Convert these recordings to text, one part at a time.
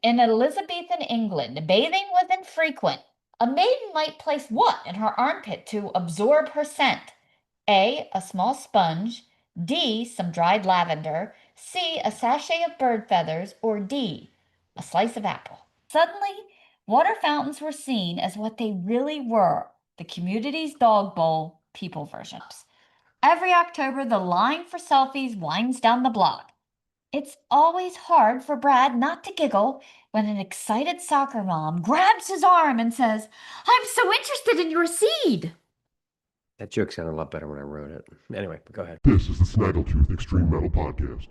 In Elizabethan England, bathing was infrequent. A maiden might place what in her armpit to absorb her scent? A. A small sponge. D. Some dried lavender. C. A sachet of bird feathers. Or D. A slice of apple. Suddenly, water fountains were seen as what they really were, the community's dog bowl, people versions. Every October, the line for selfies winds down the block. It's always hard for Brad not to giggle when an excited soccer mom grabs his arm and says, "I'm so interested in your seed." That joke sounded a lot better when I wrote it. Anyway, go ahead. This is the Snaggletooth Extreme Metal Podcast.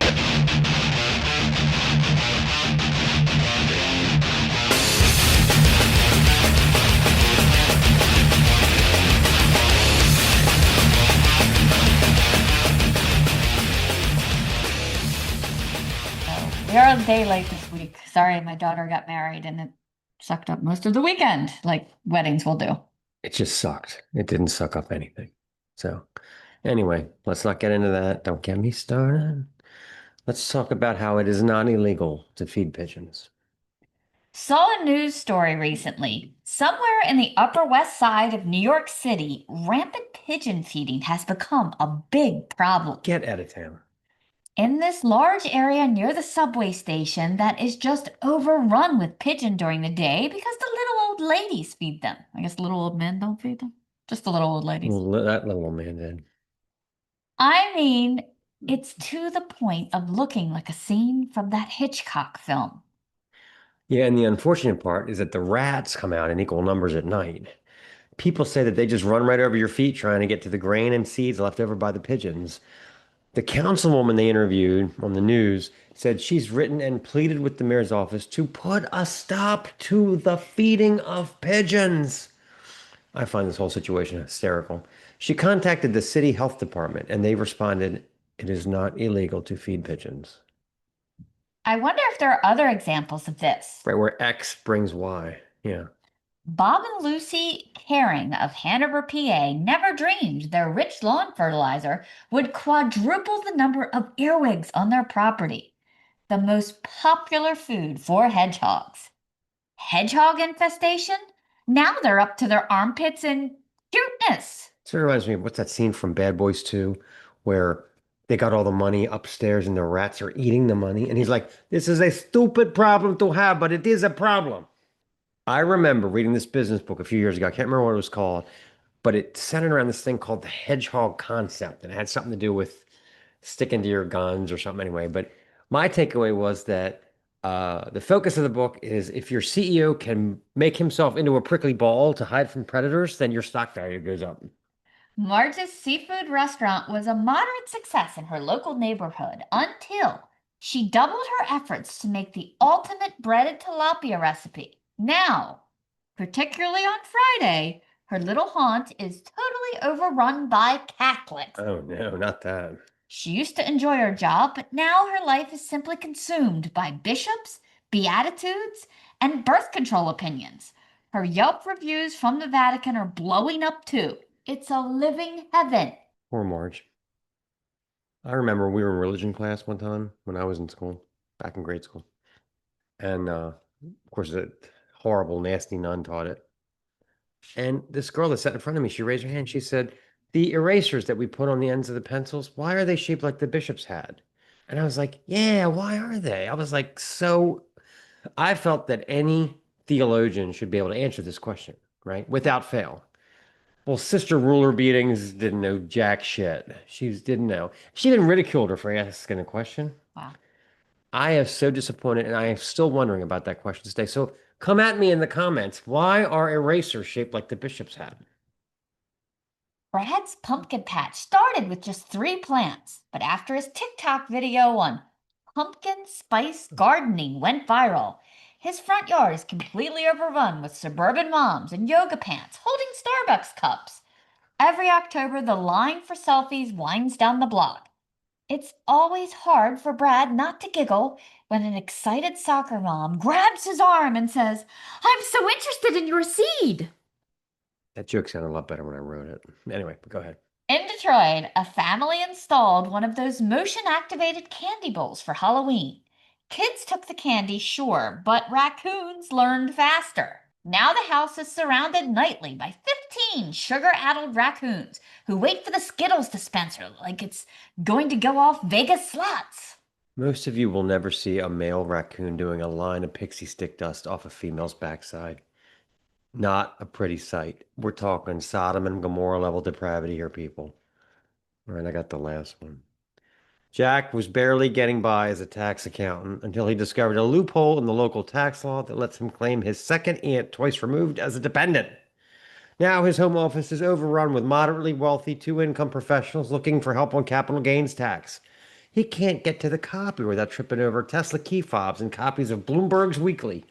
We are a day late this week. Sorry, my daughter got married and it sucked up most of the weekend, like weddings will do. It just sucked. It didn't suck up anything. So, anyway, let's not get into that. Don't get me started. Let's talk about how it is not illegal to feed pigeons. Saw a news story recently. Somewhere in the Upper West Side of New York City, rampant pigeon feeding has become a big problem. Get out of town. In this large area near the subway station that is just overrun with pigeon during the day because the little old ladies feed them. I guess little old men don't feed them. Just the little old ladies. Well, that little old man did. I mean, it's to the point of looking like a scene from that Hitchcock film. Yeah, and the unfortunate part is that the rats come out in equal numbers at night. People say that they just run right over your feet trying to get to the grain and seeds left over by the pigeons. The councilwoman they interviewed on the news said she's written and pleaded with the mayor's office to put a stop to the feeding of pigeons. I find this whole situation hysterical. She contacted the city health department and they responded, "It is not illegal to feed pigeons." I wonder if there are other examples of this. Right, where X brings Y. Yeah. Bob and Lucy Caring of Hanover, PA, never dreamed their rich lawn fertilizer would quadruple the number of earwigs on their property, the most popular food for hedgehogs. Hedgehog infestation? Now they're up to their armpits in cuteness. So it reminds me of what's that scene from Bad Boys 2 where they got all the money upstairs and the rats are eating the money. And he's like, "This is a stupid problem to have, but it is a problem." I remember reading this business book a few years ago. I can't remember what it was called, but it centered around this thing called the hedgehog concept. And it had something to do with sticking to your guns or something anyway. But my takeaway was that the focus of the book is if your CEO can make himself into a prickly ball to hide from predators, then your stock value goes up. Marge's seafood restaurant was a moderate success in her local neighborhood until she doubled her efforts to make the ultimate breaded tilapia recipe. Now, particularly on Friday, her little haunt is totally overrun by Catholics. Oh no, not that. She used to enjoy her job, but now her life is simply consumed by bishops, beatitudes, and birth control opinions. Her Yelp reviews from the Vatican are blowing up too. It's a living heaven. Poor Marge. I remember we were in religion class one time when I was in school, back in grade school. And of course, a horrible, nasty nun taught it. And this girl that sat in front of me, she raised her hand. She said, "The erasers that we put on the ends of the pencils, why are they shaped like the bishops had?" And I was like, "Yeah, why are they?" I was like, so I felt that any theologian should be able to answer this question, right? Without fail. Well, Sister Ruler Beatings didn't know jack shit. She didn't know. She even ridiculed her for asking a question. Wow. I am so disappointed, and I am still wondering about that question today. So come at me in the comments. Why are erasers shaped like the bishop's hat? Brad's pumpkin patch started with just 3 plants, but after his TikTok video on pumpkin spice gardening went viral, his front yard is completely overrun with suburban moms in yoga pants holding Starbucks cups. Every October, the line for selfies winds down the block. It's always hard for Brad not to giggle when an excited soccer mom grabs his arm and says, "I'm so interested in your seed." That joke sounded a lot better when I wrote it. Anyway, go ahead. In Detroit, a family installed one of those motion-activated candy bowls for Halloween. Kids took the candy, sure, but raccoons learned faster. Now the house is surrounded nightly by 15 sugar-addled raccoons who wait for the Skittles dispenser like it's going to go off Vegas slots. Most of you will never see a male raccoon doing a line of pixie stick dust off a female's backside. Not a pretty sight. We're talking Sodom and Gomorrah level depravity here, people. All right, I got the last one. Jack was barely getting by as a tax accountant until he discovered a loophole in the local tax law that lets him claim his second aunt twice removed as a dependent. Now his home office is overrun with moderately wealthy two-income professionals looking for help on capital gains tax. He can't get to the copier without tripping over Tesla key fobs and copies of Bloomberg's Weekly.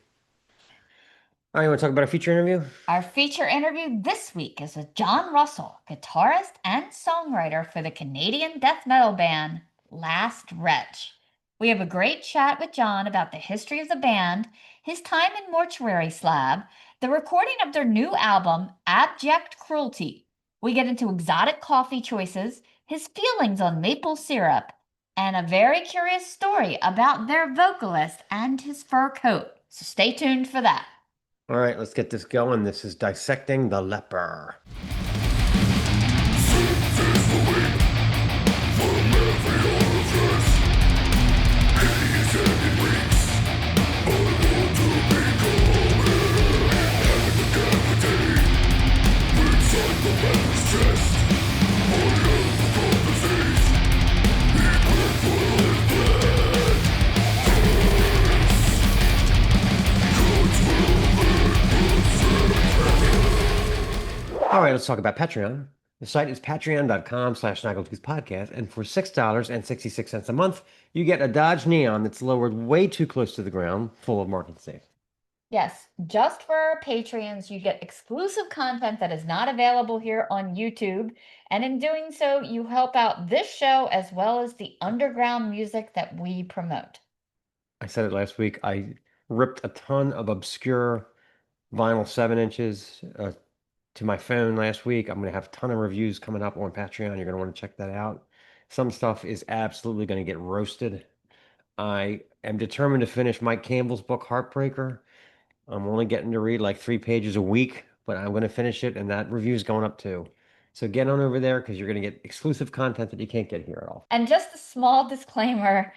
All right, you want to talk about a feature interview? Our feature interview this week is with John Russell, guitarist and songwriter for the Canadian death metal band Last Retch. We have a great chat with John about the history of the band, his time in Mortuary Slab, the recording of their new album, Abject Cruelty. We get into exotic coffee choices, his feelings on maple syrup, and a very curious story about their vocalist and his fur coat. So stay tuned for that. All right, let's get this going. This is Dissecting the Leper. All right, let's talk about Patreon. The site is patreon.com/Snaggletooth podcast, and for $6.66 a month, you get a Dodge Neon that's lowered way too close to the ground, full of marking safe. Yes, just for our Patreons, you get exclusive content that is not available here on YouTube. And in doing so, you help out this show as well as the underground music that we promote. I said it last week. I ripped a ton of obscure vinyl 7 inches to my phone last week. I'm going to have a ton of reviews coming up on Patreon. You're going to want to check that out. Some stuff is absolutely going to get roasted. I am determined to finish Mike Campbell's book, Heartbreaker. I'm only getting to read like 3 pages a week, but I'm going to finish it, and that review is going up too. So get on over there because you're going to get exclusive content that you can't get here at all. And just a small disclaimer,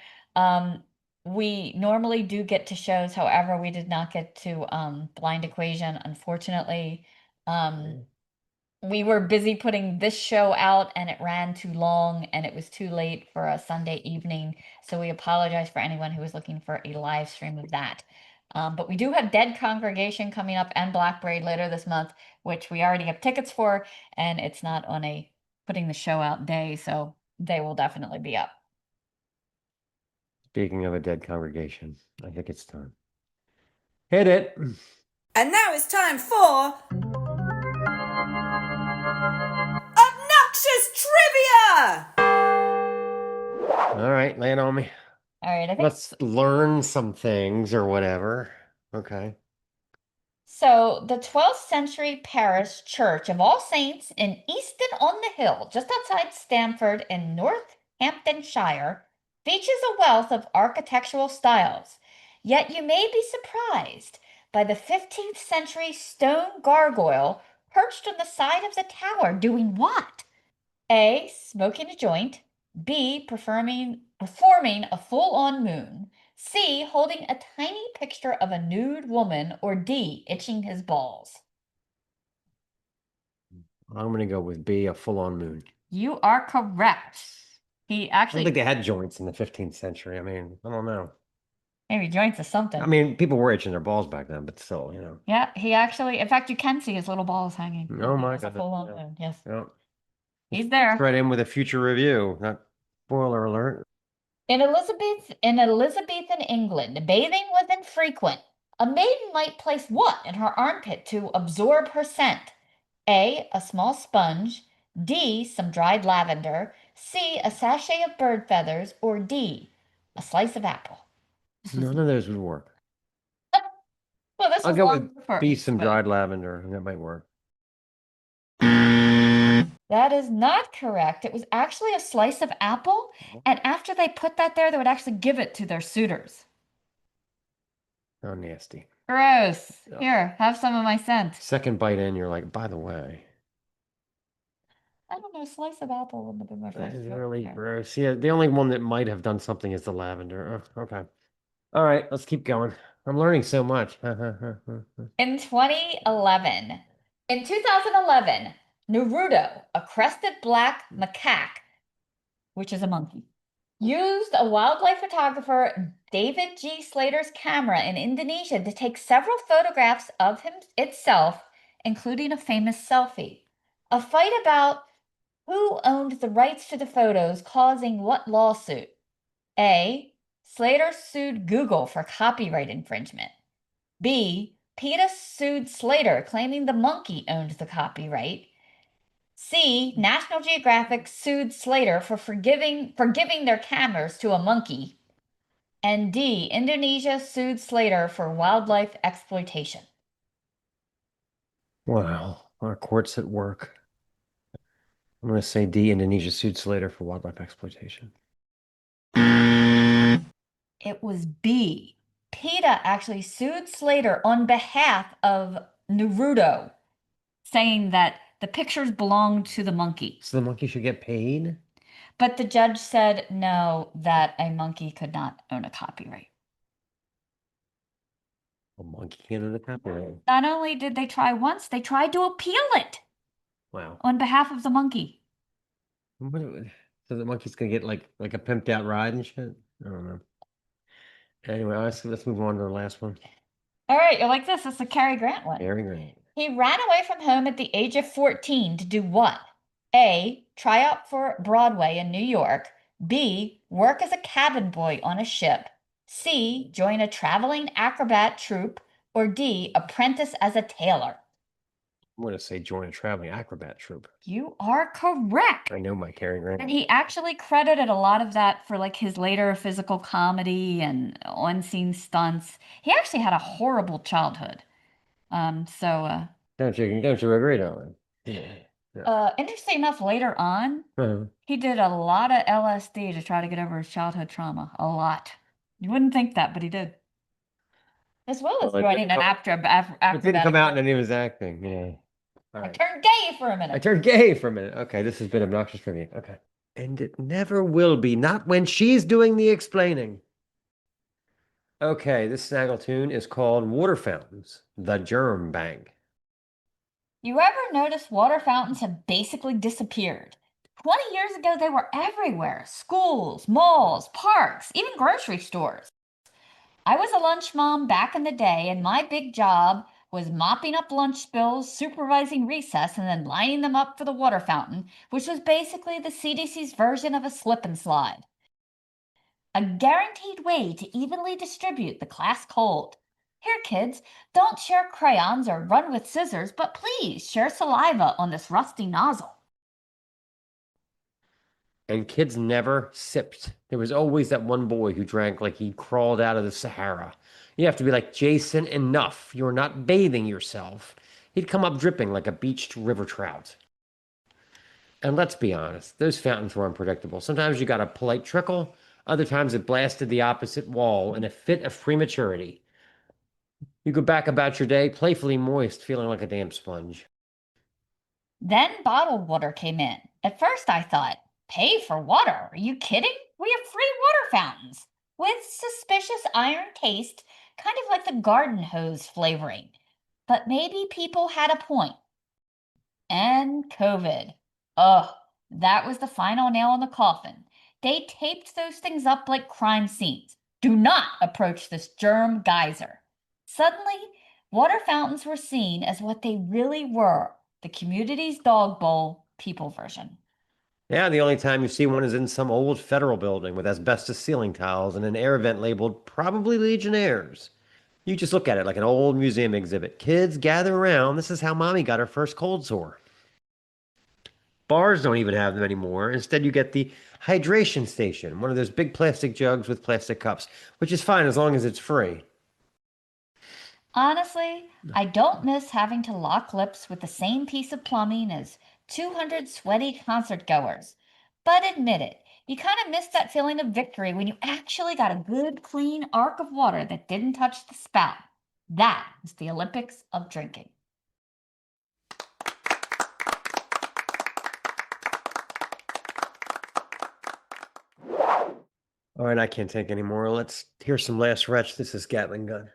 we normally do get to shows, however, we did not get to Blind Equation, unfortunately. We were busy putting this show out and it ran too long and it was too late for a Sunday evening. So we apologize for anyone who was looking for a live stream of that. But we do have Dead Congregation coming up and Black Braid later this month, which we already have tickets for, and it's not on a putting the show out day, so they will definitely be up. Speaking of a dead congregation, I think it's time. Hit it. And now it's time for Obnoxious Trivia! All right, lay it on me. All right, I think Let's learn some things or whatever. Okay. so. The 12th century parish church of All Saints in Easton-on-the-Hill, just outside Stamford in Northamptonshire, features a wealth of architectural styles. Yet you may be surprised by the 15th century stone gargoyle perched on the side of the tower doing what? A. Smoking a joint. B. Performing a full-on moon. C. Holding a tiny picture of a nude woman. Or D. Itching his balls. I'm going to go with B, a full-on moon. You are correct. He I don't actually, think they had joints in the 15th century. I mean, I don't know. maybe joints is something. I mean, people were itching their balls back then, but still, you know. Yeah, he actually, in fact, you can see his little balls hanging. Oh my It's a God. full-on Yeah. moon, yes. Yeah. He's there. Right in with a future review. Not spoiler alert. In Elizabethan England, bathing was infrequent. A maiden might place what in her armpit to absorb her scent? A. A small sponge. D. Some dried lavender. C. A sachet of bird feathers. Or D. A slice of apple. None of those would work. Well, this I'll was go long with before B, some but- dried lavender. That might work. That is not correct. It was actually a slice of apple, and after they put that there, they would actually give it to their suitors. Oh, nasty. Gross. Ugh. Here, have some of my scent. Second bite in, you're like, by the way, I don't know, slice of apple wouldn't have been my that first is choice really there. gross. Yeah, the only one that might have done something is the lavender. Ugh, okay. All right, let's keep going. I'm learning so much. In 2011, in 2011, Naruto, a crested black macaque, which is a monkey, used a wildlife photographer David G. Slater's camera in Indonesia to take several photographs of him itself, including a famous selfie. A fight about who owned the rights to the photos causing what lawsuit? A. Slater sued Google for copyright infringement. B. PETA sued Slater claiming the monkey owned the copyright. C. National Geographic sued Slater for giving their cameras to a monkey. And D. Indonesia sued Slater for wildlife exploitation. Wow, our courts at work. I'm going to say D. Indonesia sued Slater for wildlife exploitation. It was B. PETA actually sued Slater on behalf of Naruto, saying that the pictures belonged to the monkey. So the monkey should get paid? But the judge said no, that a monkey could not own a copyright. A monkey can't own a copyright. Not only did they try once, they tried to appeal it Wow. on behalf of the monkey. So the monkey's gonna get like a pimped out ride and shit? I don't know. Anyway, let's move on to the last one. All right, you like this? It's the Cary Grant one. Very great. He ran away from home at the age of 14 to do what? A. Try out for Broadway in New York. B. Work as a cabin boy on a ship. C. Join a traveling acrobat troupe. Or D. Apprentice as a tailor. I'm gonna say join a traveling acrobat troupe. You are correct. I know my Cary Grant. And he actually credited a lot of that for like his later physical comedy and on-scene stunts. He actually had a horrible childhood. So Don't you agree, darling? Yeah. interesting enough, later on, Uh-huh. he did a lot of LSD to try to get over his childhood trauma. A lot. You wouldn't think that, but he did. As well as Well, it joining didn't an It didn't come out in acrobatic. any of his acting. Yeah. All I right. turned gay for a I minute. turned gay for a minute. Okay, this has been Obnoxious Trivia. Okay. And it never will be, not when she's doing the explaining. Okay, this Snaggletoon is called Water Fountains, the Germ Bank. You ever notice water fountains have basically disappeared? 20 years ago, they were everywhere. Schools, malls, parks, even grocery stores. I was a lunch mom back in the day, and my big job was mopping up lunch spills, supervising recess, and then lining them up for the water fountain, which was basically the CDC's version of a slip and slide. A guaranteed way to evenly distribute the class cold. Here, kids, don't share crayons or run with scissors, but please share saliva on this rusty nozzle. And kids never sipped. There was always that one boy who drank like he crawled out of the Sahara. You have to be like, Jason, enough. You're not bathing yourself. He'd come up dripping like a beached river trout. And let's be honest, those fountains were unpredictable. Sometimes you got a polite trickle, other times it blasted the opposite wall in a fit of prematurity. You go back about your day playfully moist, feeling like a damn sponge. Then bottled water came in. At first I thought, pay for water? Are you kidding? We have free water fountains with suspicious iron taste, kind of like the garden hose flavoring. But maybe people had a point. And COVID. Ugh, that was the final nail in the coffin. They taped those things up like crime scenes. Do not approach this germ geyser. Suddenly, water fountains were seen as what they really were, the community's dog bowl, people version. Yeah, the only time you see one is in some old federal building with asbestos ceiling tiles and an air vent labeled probably Legionnaires. You just look at it like an old museum exhibit. Kids, gather around. This is how mommy got her first cold sore. Bars don't even have them anymore. Instead, you get the hydration station, one of those big plastic jugs with plastic cups, which is fine as long as it's free. Honestly, I don't miss having to lock lips with the same piece of plumbing as 200 sweaty concert goers. But admit it, you kind of miss that feeling of victory when you actually got a good, clean arc of water that didn't touch the spout. That is the Olympics of drinking. All right, I can't take any more. Let's hear some Last Retch. This is Gatling Gun.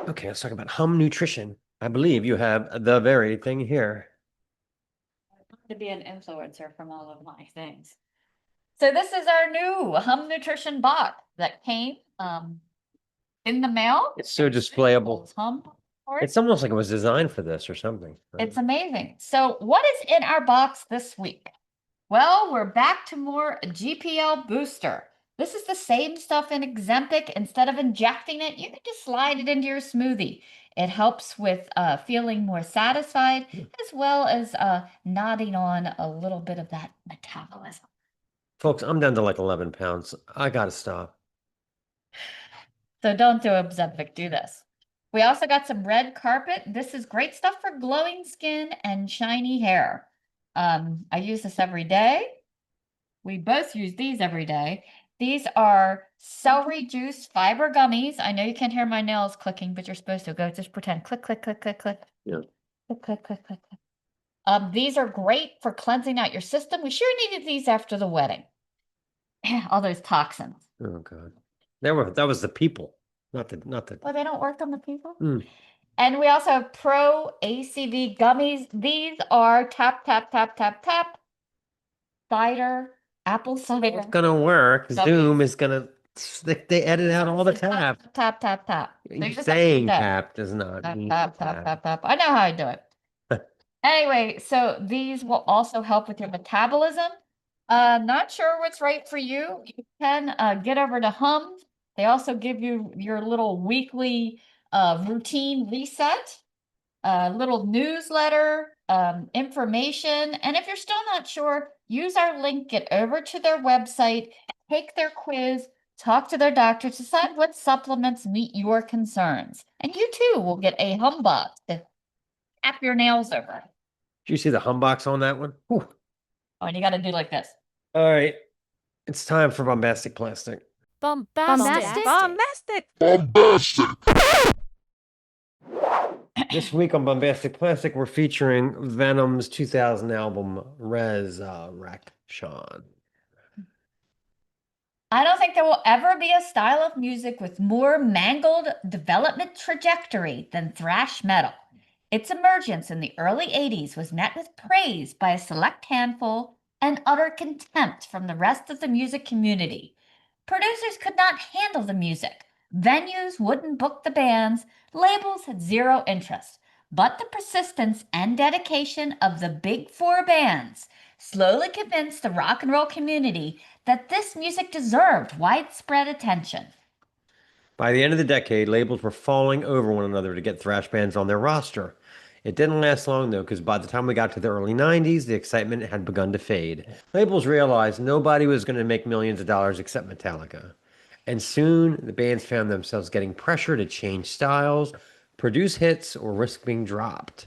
Okay, let's talk about hum nutrition. I believe you have the very thing here. To be an influencer from all of my things. So this is our new Hum Nutrition box that came in the mail. It's so displayable. Hum. It's almost like it was designed for this or something. Right? It's amazing. So what is in our box this week? Well, we're back to more GPL Booster. This is the same stuff in Ozempic. Instead of injecting it, you can just slide it into your smoothie. It helps with feeling more satisfied, as well as nodding on a little bit of that metabolism. Folks, I'm down to like 11 pounds. I got to stop. So don't do Ozempic, do this. We also got some red carpet. This is great stuff for glowing skin and shiny hair. I use this every day. We both use these every day. These are celery juice fiber gummies. I know you can't hear my nails clicking, but you're supposed to. Go just pretend. Click, click, click, click, click. Yeah. Click, click, click, click, click. These are great for cleansing out your system. We sure needed these after the wedding. All those toxins. Oh God. That was the people, not the. Well, they don't work on the people. Mm. And we also have Pro ACV gummies. These are tap, tap, tap, tap, tap. Cider, apple cider. It's gonna work. Gummies. Zoom is gonna. They edit out all the tap. Tap, tap, tap. So you just Saying have to tap does not tap, mean tap, tap, tap, tap. I know how I do it. Anyway, so these will also help with your metabolism. Not sure what's right for you. You can get over to Hum. They also give you your little weekly routine reset, little newsletter, information. And if you're still not sure, use our link, get over to their website, take their quiz, talk to their doctor, decide what supplements meet your concerns. And you too will get a Hum box to tap your nails over. Did you see the hum box on that one? Whew. Oh, and you got to do like this. All right. It's time for Bombastic Plastic. Bombastic. This week on Bombastic Plastic, we're featuring Venom's 2000 album, Resurrection. I don't think there will ever be a style of music with more mangled development trajectory than thrash metal. Its emergence in the early 80s was met with praise by a select handful and utter contempt from the rest of the music community. Producers could not handle the music. Venues wouldn't book the bands. Labels had zero interest. But the persistence and dedication of the big four bands slowly convinced the rock and roll community that this music deserved widespread attention. By the end of the decade, labels were falling over one another to get thrash bands on their roster. It didn't last long, though, because by the time we got to the early 90s, the excitement had begun to fade. Labels realized nobody was going to make millions of dollars except Metallica. And soon, the bands found themselves getting pressure to change styles, produce hits, or risk being dropped.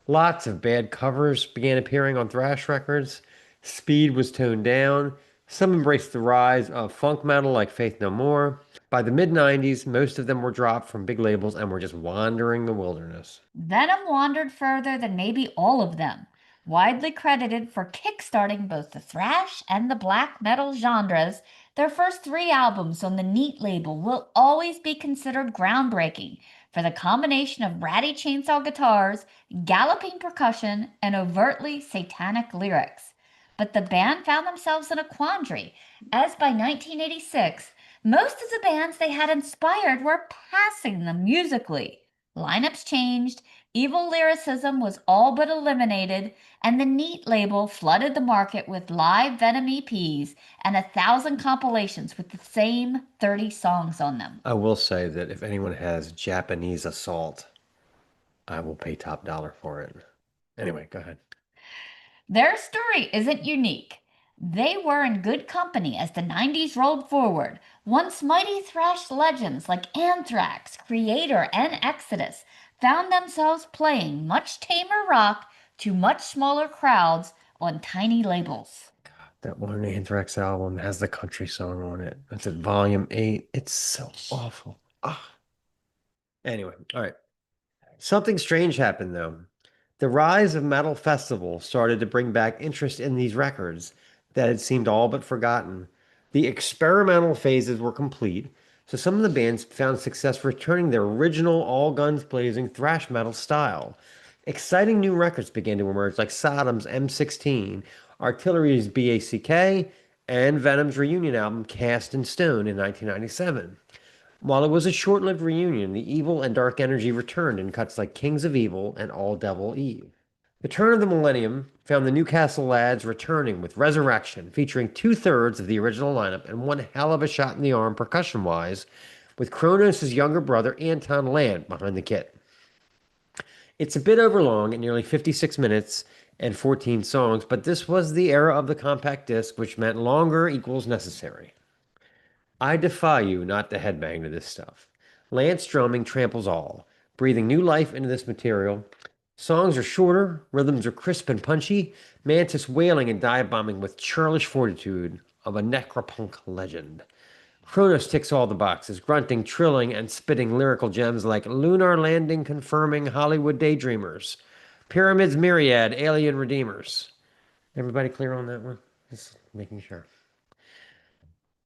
Lots of bad covers began appearing on thrash records. Speed was toned down. Some embraced the rise of funk metal like Faith No More. By the mid-90s, most of them were dropped from big labels and were just wandering the wilderness. Venom wandered further than maybe all of them, widely credited for kickstarting both the thrash and the black metal genres. Their first 3 albums on the Neat label will always be considered groundbreaking for the combination of ratty chainsaw guitars, galloping percussion, and overtly satanic lyrics. But the band found themselves in a quandary, as by 1986, most of the bands they had inspired were passing them musically. Lineups changed, Evil lyricism was all but eliminated, and the Neat label flooded the market with live Venom EPs and 1,000 compilations with the same 30 songs on them. I will say that if anyone has Japanese Assault, I will pay top dollar for it. Anyway, go ahead. Their story isn't unique. They were in good company as the 90s rolled forward. Once mighty thrash legends like Anthrax, Creator, and Exodus found themselves playing much tamer rock to much smaller crowds on tiny labels. That one Anthrax album has the country song on it. It's at volume 8. It's so awful. Anyway, all right. Something strange happened, though. The rise of metal festival started to bring back interest in these records that had seemed all but forgotten. The experimental phases were complete, so some of the bands found success returning their original all-guns blazing thrash metal style. Exciting new records began to emerge, like Sodom's M16, Artillery's BACK, and Venom's reunion album Cast in Stone in 1997. While it was a short-lived reunion, the evil and dark energy returned in cuts like Kings of Evil and All Devil Eve. The turn of the millennium found the Newcastle Lads returning with Resurrection, featuring 2/3 of the original lineup and one hell of a shot in the arm percussion-wise, with Kronos' younger brother Anton Land behind the kit. It's a bit overlong at nearly 56 minutes and 14 songs, but this was the era of the compact disc, which meant longer equals necessary. I defy you not to headbang to this stuff. Lance drumming tramples all, breathing new life into this material. Songs are shorter, rhythms are crisp and punchy, Mantis wailing and dive bombing with churlish fortitude of a necropunk legend. Kronos ticks all the boxes, grunting, trilling, and spitting lyrical gems like Lunar Landing confirming Hollywood Daydreamers, Pyramids Myriad, Alien Redeemers. Everybody clear on that one? Just making sure.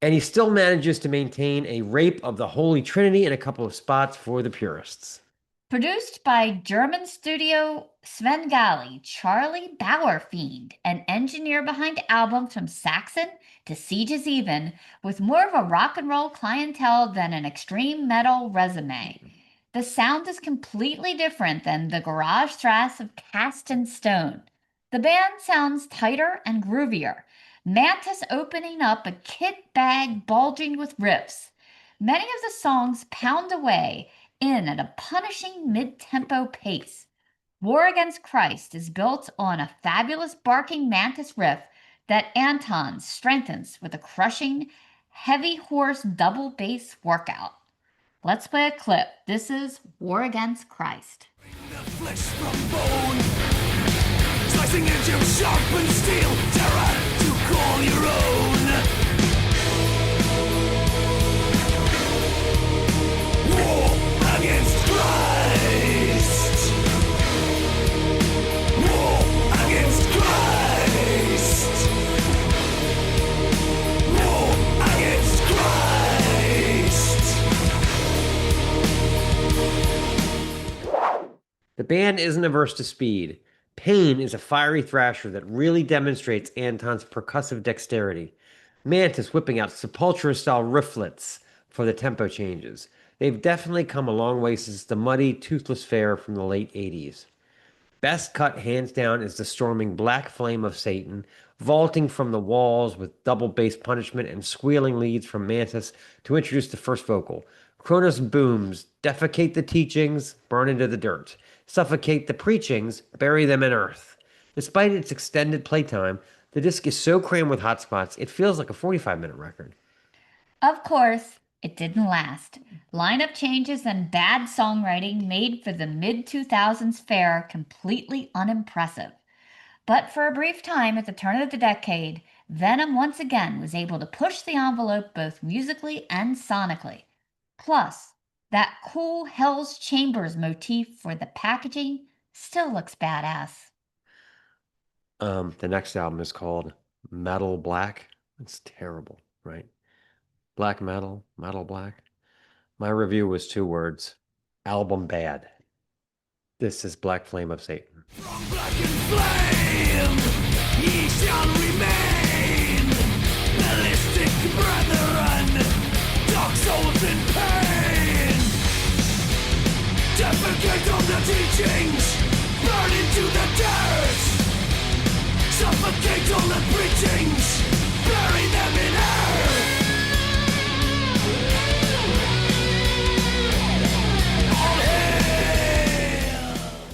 And he still manages to maintain a rape of the Holy Trinity in a couple of spots for the purists. Produced by German studio Svengali Charlie Bauerfiend, an engineer behind albums from Saxon to Siege is Even, with more of a rock and roll clientele than an extreme metal resume. The sound is completely different than the garage thrash of Cast in Stone. The band sounds tighter and groovier, Mantis opening up a kit bag bulging with riffs. Many of the songs pound away in at a punishing mid-tempo pace. War Against Christ is built on a fabulous barking Mantis riff that Anton strengthens with a crushing, heavy horse double bass workout. Let's play a clip. This is War Against Christ. The flesh from bone, slicing edge of sharpened steel, terror to call your own. War against Christ. War against Christ. War against Christ. The band isn't averse to speed. Pain is a fiery thrasher that really demonstrates Anton's percussive dexterity. Mantis whipping out Sepultura-style rifflets for the tempo changes. They've definitely come a long way since the muddy, toothless fare from the late 80s. Best cut, hands down, is the storming Black Flame of Satan, vaulting from the walls with double bass punishment and squealing leads from Mantis to introduce the first vocal. Kronos booms, defecate the teachings, burn into the dirt. Suffocate the preachings, bury them in earth. Despite its extended playtime, the disc is so crammed with hot spots, it feels like a 45-minute record. Of course, it didn't last. Lineup changes and bad songwriting made for the mid-2000s fare completely unimpressive. But for a brief time at the turn of the decade, Venom once again was able to push the envelope both musically and sonically. Plus, that cool Hell's Chambers motif for the packaging still looks badass. The next album is called Metal Black. It's terrible, right? Black metal, metal black. My review was 2 words: album bad. This is Black Flame of Satan. From blackened flame, ye shall remain. Ballistic brethren, dark souls in pain. Defecate Suffocate all the teachings, burn into the dirt. Suffocate all the preachings, bury them in earth. All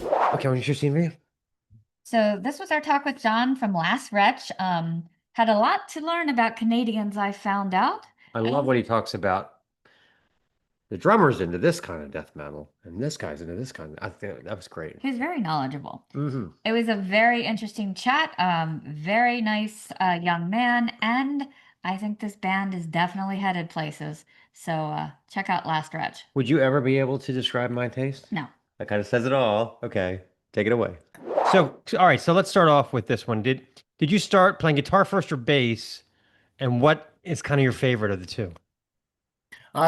hail. Okay, what's your scene review? So this was our talk with John from Last Retch. Had a lot to learn about Canadians, I found out. I love what he talks about. The drummer's into this kind of death metal, and this guy's into this kind. I think that was great. He was very knowledgeable. Mm-hmm. It was a very interesting chat. Very nice young man, and I think this band is definitely headed places. So check out Last Retch. Would you ever be able to describe my taste? No. That kind of says it all. Okay, take it away. So, all right. So let's start off with this one. Did you start playing guitar first or bass? And what is kind of your favorite of the two?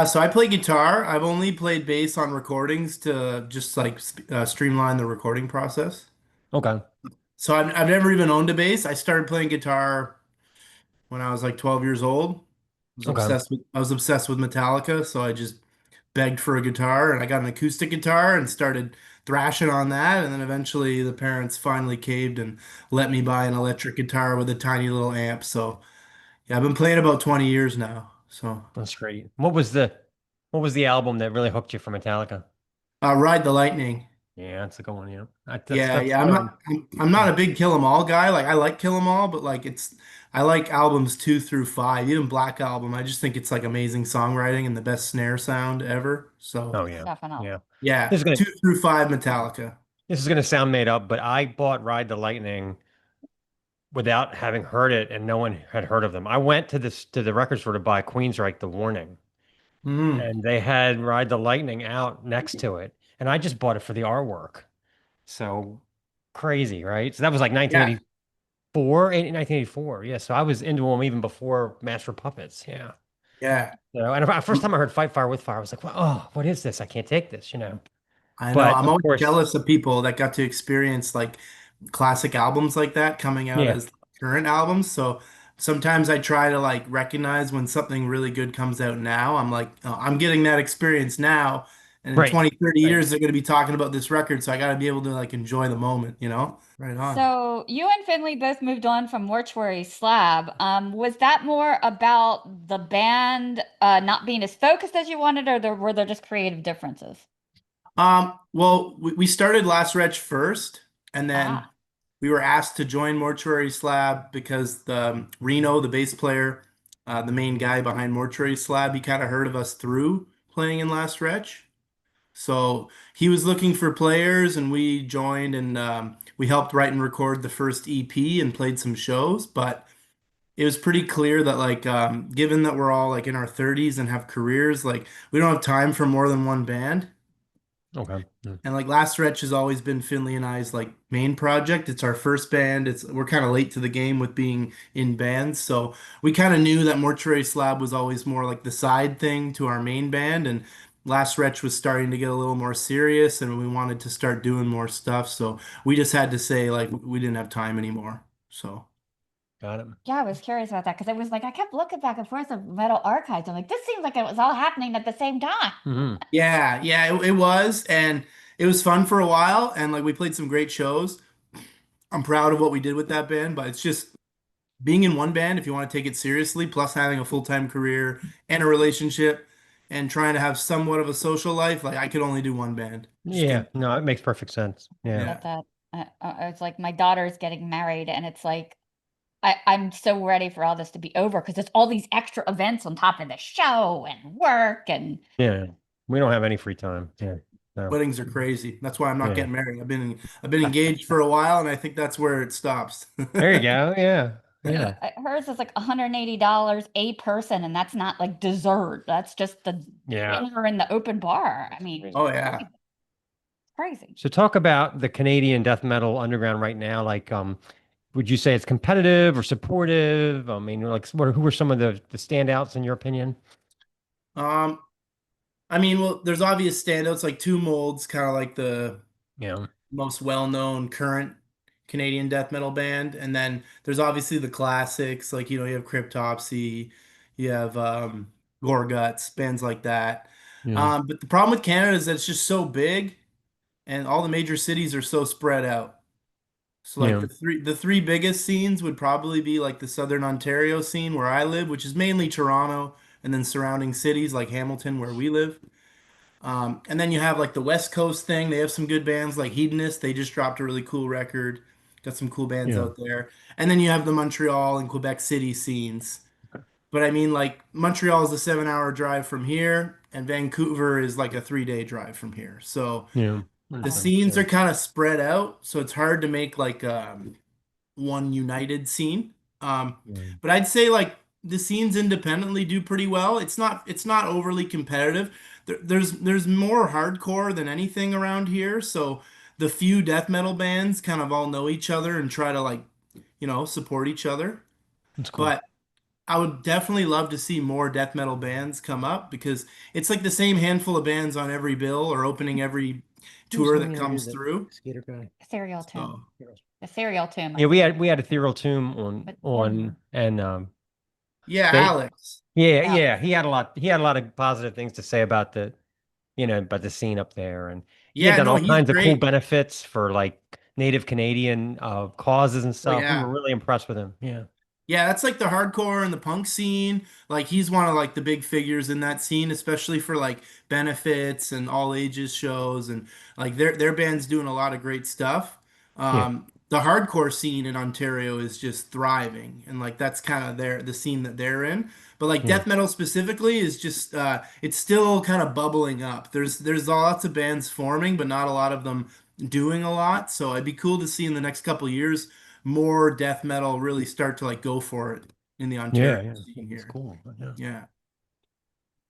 So I play guitar. I've only played bass on recordings to just like streamline the recording process. Okay. So I've never even owned a bass. I started playing guitar when I was like 12 years old. Okay. I was obsessed with Metallica, so I just begged for a guitar and I got an acoustic guitar and started thrashing on that. And then eventually the parents finally caved and let me buy an electric guitar with a tiny little amp. So yeah, I've been playing about 20 years now. So That's great. What was the album that really hooked you for Metallica? Ride the Lightning. Yeah, that's a good one. Yeah. Yeah. I'm not a big Kill 'Em All guy. Like I like Kill 'Em All, but like I like albums 2 through 5. Even Black Album, I just think it's like amazing songwriting and the best snare sound ever. So Oh yeah. Definitely. Yeah. yeah, This is gonna 2 through 5 Metallica. this is gonna sound made up, but I bought Ride the Lightning without having heard it, and no one had heard of them. I went to the record store to buy Queensryche The Warning, Mm. and they had Ride the Lightning out next to it, and I just bought it for the artwork. So crazy, right? So that was like Yeah, 1984. Yeah, so I was into them even before Master Puppets. Yeah. yeah. And the first time I heard Fight Fire with Fire, I was like, well, oh, what is this? I can't take this. I know. But I'm of always course, jealous of people that got to experience like classic albums like that coming out yeah, as current albums. So sometimes I try to like recognize when something really good comes out now. I'm like, oh, I'm getting that experience now. And in right, 20, 30 right. years, they're going to be talking about this record. So I got to be able to like enjoy the moment, you know? Right on. So you and Finley both moved on from Mortuary Slab. Was that more about the band not being as focused as you wanted, or were there just creative differences? Well, we started Last Retch first, and then Ah, we were asked to join Mortuary Slab because Reno, the bass player, the main guy behind Mortuary Slab, he kind of heard of us through playing in Last Retch. So he was looking for players, and we joined, and we helped write and record the first EP and played some shows. But it was pretty clear that, like, given that we're all like in our 30s and have careers, like we don't have time for more than one band. Okay. Yeah. And like Last Retch has always been Finley and I's like main project. It's our first band. We're kind of late to the game with being in bands. So we kind of knew that Mortuary Slab was always more like the side thing to our main band. And Last Retch was starting to get a little more serious and we wanted to start doing more stuff. So we just had to say like we didn't have time anymore. So Got it. yeah, I was curious about that because it was like I kept looking back and forth of Metal Archives. I'm like, this seems like it was all happening at the same time. Hmm. yeah, it was. And it was fun for a while. And like we played some great shows. I'm proud of what we did with that band, but it's just being in one band, if you want to take it seriously, plus having a full-time career and a relationship and trying to have somewhat of a social life, like I could only do one band. Just Yeah. couldn't- No, it makes perfect sense. Yeah. Yeah. But that it's like my daughter's getting married, and it's like I'm so ready for all this to be over because it's all these extra events on top of the show and work and Yeah. We don't have any free time. Yeah. No. Weddings are crazy. That's why I'm not Yeah. getting married. I've been engaged for a while, and I think that's where it stops. There you go. Yeah. Yeah. hers is like $180 a person, and that's not like dessert. That's just the Yeah. dinner in the open bar. I mean, Oh yeah. crazy. So talk about the Canadian death metal underground right now. Like, would you say it's competitive or supportive? I mean, like, who are some of the standouts in your opinion? Um, I mean, well, there's obvious standouts like Two Molds, kind of like the Yeah. most well-known current Canadian death metal band, and then there's obviously the classics like you have Cryptopsy, you have Gore Guts, bands like that. Yeah. But the problem with Canada is that it's just so big and all the major cities are so spread out. So like Yeah. the three biggest scenes would probably be like the Southern Ontario scene where I live, which is mainly Toronto, and then surrounding cities like Hamilton where we live. And then you have like the West Coast thing. They have some good bands like Hedonist. They just dropped a really cool record. Got some cool bands Yeah. out there. And then you have the Montreal and Quebec City scenes. But I mean, like Montreal is a 7 hour drive from here, and Vancouver is like a 3 day drive from here. So Yeah. the Oh, Understand. scenes Yeah. are kind of spread out, so it's hard to make like one united scene. Yeah. But I'd say like the scenes independently do pretty well. It's not overly competitive. There's more hardcore than anything around here, so the few death metal bands kind of all know each other and try to like, support each other. That's cool. But I would definitely love to see more death metal bands come up because it's like the same handful of bands on every bill or opening every Who was tour the that one I comes did, that through. skater guy? Ethereal Tomb. So Ethereal Tomb. Yeah, we had Ethereal Tomb on But- and yeah, they Alex. Yeah. yeah, he had a lot of positive things to say about about the scene up there, and he had Yeah, done no, all he's kinds of cool great. benefits for like Native Canadian causes and Oh stuff. We were yeah. really impressed with him. Yeah. Yeah, that's like the hardcore and the punk scene. Like he's one of like the big figures in that scene, especially for like benefits and all ages shows and like their band's doing a lot of great stuff. Yeah. The hardcore scene in Ontario is just thriving and like that's kind of the scene that they're in. But like Yeah. death metal specifically is just it's still kind of bubbling up. There's lots of bands forming, but not a lot of them doing a lot. So it'd be cool to see in the next couple of years more death metal really start to like go for it in the Ontario Yeah, yeah. scene It's here. cool. Yeah. Yeah.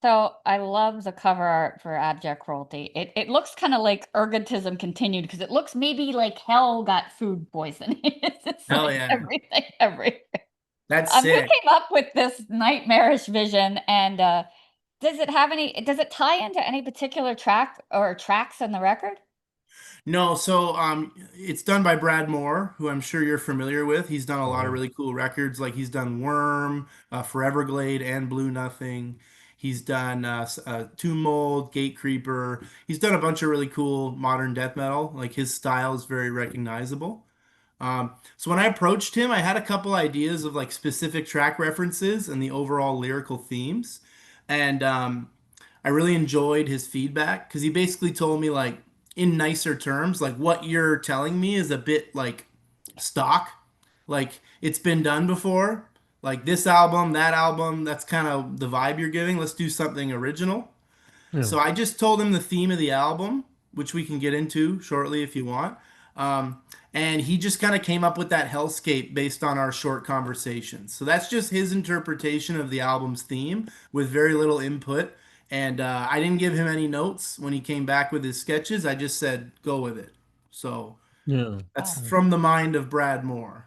So I love the cover art for Abject Cruelty. It looks kind of like Ergotism continued because it looks maybe like hell got food poisoning. It's just Hell like yeah. everything, every. That's Who sick. came up with this nightmarish vision? And does it have any? Does it tie into any particular track or tracks in the record? No, so it's done by Brad Moore, who I'm sure you're familiar with. He's done a Oh, lot of yeah. really cool records. Like he's done Worm, Foreverglade, and Blue Nothing. He's done Tomb Mold, Gate Creeper. He's done a bunch of really cool modern death metal. Like his style is very recognizable. So when I approached him, I had a couple ideas of like specific track references and the overall lyrical themes. And I really enjoyed his feedback because he basically told me like in nicer terms, like what you're telling me is a bit like stock, like it's been done before. Like this album, that album, that's kind of the vibe you're giving. Let's do something original. Yeah. So I just told him the theme of the album, which we can get into shortly if you want. Um, and he just kind of came up with that hellscape based on our short conversations. So that's just his interpretation of the album's theme with very little input. And I didn't give him any notes when he came back with his sketches. I just said, go with it. So Yeah. that's Oh. from the mind of Brad Moore.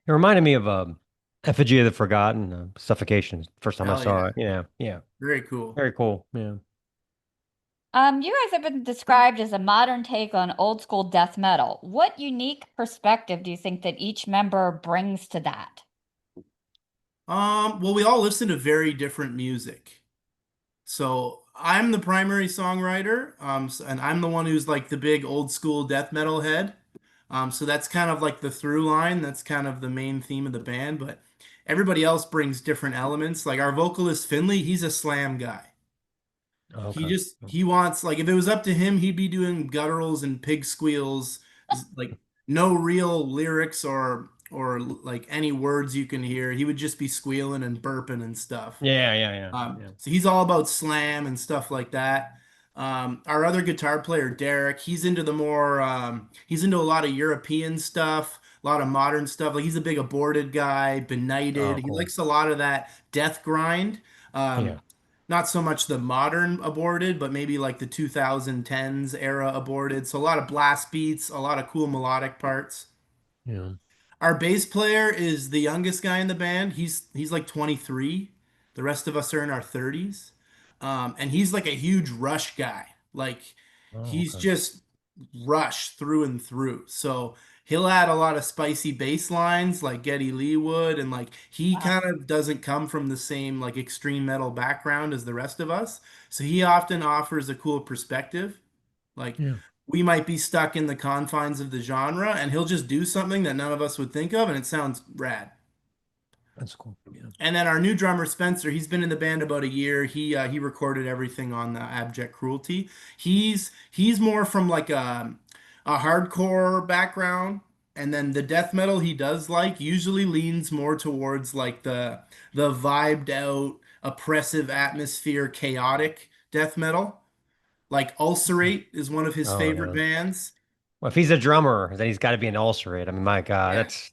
It reminded me of Effigy of the Forgotten, Suffocation. First time I Hell saw yeah. it. Yeah, yeah. Very cool. Very cool. Yeah. You guys have been described as a modern take on old school death metal. What unique perspective do you think that each member brings to that? Well, we all listen to very different music. So I'm the primary songwriter, and I'm the one who's like the big old school death metal head. So that's kind of like the through line. That's kind of the main theme of the band. But everybody else brings different elements. Like our vocalist Finley, he's a slam guy. Oh, He okay. just he wants like if it was up to him, he'd be doing gutturals and pig squeals, like no real lyrics or like any words you can hear. He would just be squealing and burping and stuff. Yeah, yeah, yeah, yeah. So he's all about slam and stuff like that. Our other guitar player, Derek, he's into a lot of European stuff, a lot of modern stuff. Like he's a big aborted guy, benighted. Oh, He cool. likes a lot of that death grind. Yeah, Not so much the modern aborted, but maybe like the 2010s era aborted. So a lot of blast beats, a lot of cool melodic parts. yeah. Our bass player is the youngest guy in the band. He's like 23. The rest of us are in our 30s. And he's like a huge Rush guy. Like Oh, he's okay. just Rush through and through. So he'll add a lot of spicy bass lines like Geddy Lee would, and like he Wow. kind of doesn't come from the same like extreme metal background as the rest of us. So he often offers a cool perspective. Like Yeah. we might be stuck in the confines of the genre, and he'll just do something that none of us would think of, and it sounds rad. That's cool. Yeah. And then our new drummer Spencer, he's been in the band about a year. He recorded everything on the Abject Cruelty. He's more from like a hardcore background, and then the death metal he does like usually leans more towards like the vibed out, oppressive atmosphere, chaotic death metal. Like Ulcerate is one of his Oh favorite yeah. bands. Well, if he's a drummer, then he's got to be an ulcerate. I mean, my God, Yeah. that's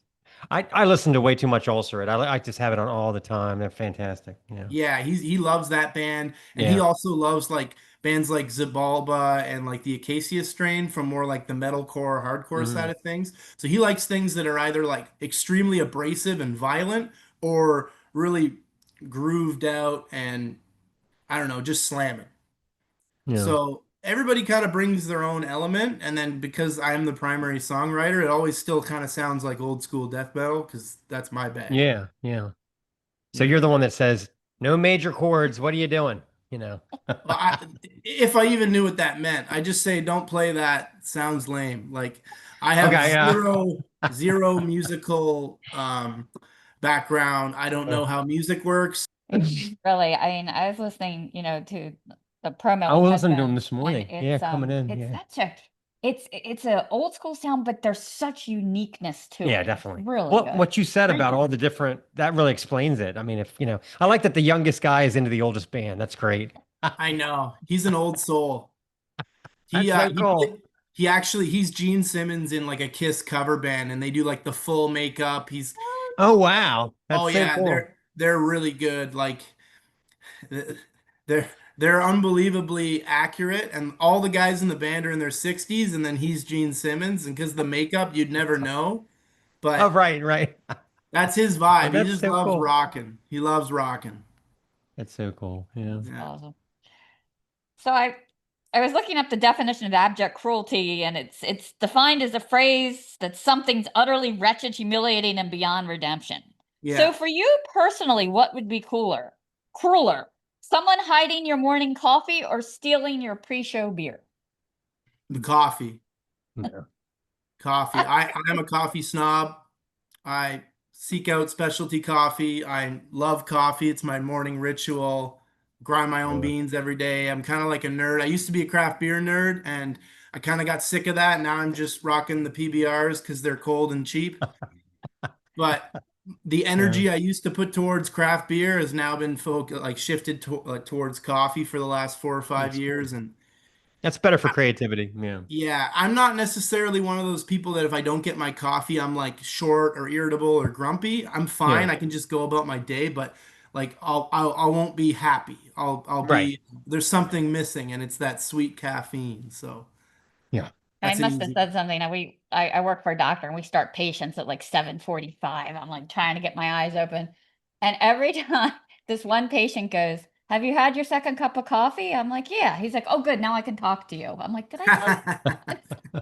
I listen to way too much ulcerate. I just have it on all the time. They're fantastic. Yeah. Yeah, he loves that band, and he Yeah. also loves like bands like Zabalba and like the Acacia Strain from more like the metalcore, hardcore side Mm. of things. So he likes things that are either like extremely abrasive and violent or really grooved out and I don't know, just slamming. Yeah. So everybody kind of brings their own element, and then because I'm the primary songwriter, it always still kind of sounds like old school death metal because that's my bag. Yeah. Yeah. So Yeah. you're the one that says no major chords. What are you doing? You know. Well, if I even knew what that meant, I just say don't play that. Sounds lame. Like I have Okay. Yeah. zero musical background. I don't know how music works. Really, I mean, I was listening, to the promo I we was had listening to done, him this and morning. Yeah, coming in. it's Yeah. such a, it's a old school sound, but there's such uniqueness to Yeah, it. It's definitely. really Well, good. what you said about all the different, that really explains it. I mean, if, I like that the youngest guy is into the oldest band. That's great. I know he's an old soul. He That's uh so he cool. he actually he's Gene Simmons in like a Kiss cover band, and they do like the full makeup. He's Oh, wow. oh That's so yeah, cool. they're really good. Like they're they're unbelievably accurate, and all the guys in the band are in their 60s, and then he's Gene Simmons, and because the makeup you'd never know, Oh, but right, right. that's his Oh, vibe. He that's just so loves cool. rocking. He loves rocking. That's so cool. Yeah. That's Yeah. awesome. So I was looking up the definition of abject cruelty, and it's defined as a phrase that something's utterly wretched, humiliating, and beyond redemption. So Yeah. for you personally, what would be crueler? Someone hiding your morning coffee or stealing your pre-show beer? The coffee. Yeah. Coffee. I'm a coffee snob. I seek out specialty coffee. I love coffee. It's my morning ritual. Grind my own Yeah. beans every day. I'm kind of like a nerd. I used to be a craft beer nerd, and I kind of got sick of that. Now I'm just rocking the PBRs because they're cold and cheap. But the Yeah. energy I used to put towards craft beer has now been shifted towards coffee for the last 4 or 5 That's years. cool. And That's better for creativity. Yeah. yeah, I'm not necessarily one of those people that if I don't get my coffee, I'm like short or irritable or grumpy. I'm Yeah. fine. I can just go about my day, but like I won't be happy. I'll Right. be there's something missing, and it's that sweet caffeine. So Yeah. I that's an must have easy. said something. I work for a doctor, and we start patients at like 7:45. I'm like trying to get my eyes open. And every time this one patient goes, "Have you had your second cup of coffee?" I'm like, "Yeah." He's like, "Oh, good. Now I can talk to you." I'm like, "Did I tell you?"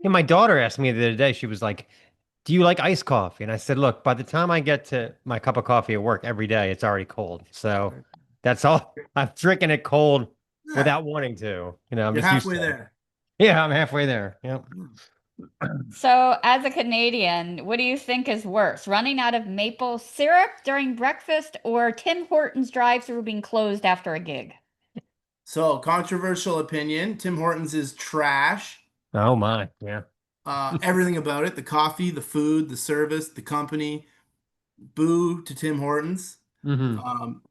Yeah, my daughter asked me the other day, she was like, do you like iced coffee? And I said, look, by the time I get to my cup of coffee at work every day, it's already cold. So that's all. I'm drinking it cold Yeah, without wanting to. I'm you're just used halfway to it. there. Yeah, I'm halfway there. Yep. So, as a Canadian, what do you think is worse, running out of maple syrup during breakfast or Tim Hortons drive-through being closed after a gig? So controversial opinion. Tim Hortons is trash. Oh my. Yeah. Everything about it, the coffee, the food, the service, the company. Boo to Tim Hortons. Hmm. Um,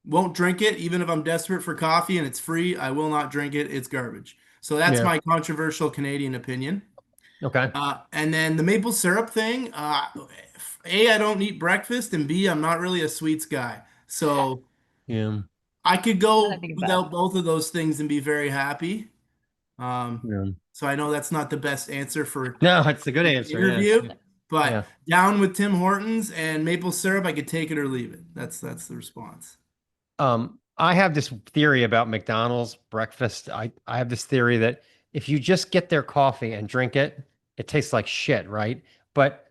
won't drink it, even if I'm desperate for coffee and it's free. I will not drink it. It's garbage. So that's Yeah. my controversial Canadian opinion. Okay. And then the maple syrup thing. A, I don't eat breakfast, and B, I'm not really a sweets guy. So Yeah. I could I go think about without both of those things and be very happy. Um, Yeah. so I know that's not the best answer for No, it's a good the answer. Yeah. interview, but Yeah. down with Tim Hortons and maple syrup, I could take it or leave it. That's the response. I have this theory about McDonald's breakfast. I have this theory that if you just get their coffee and drink it, it tastes like shit, right? But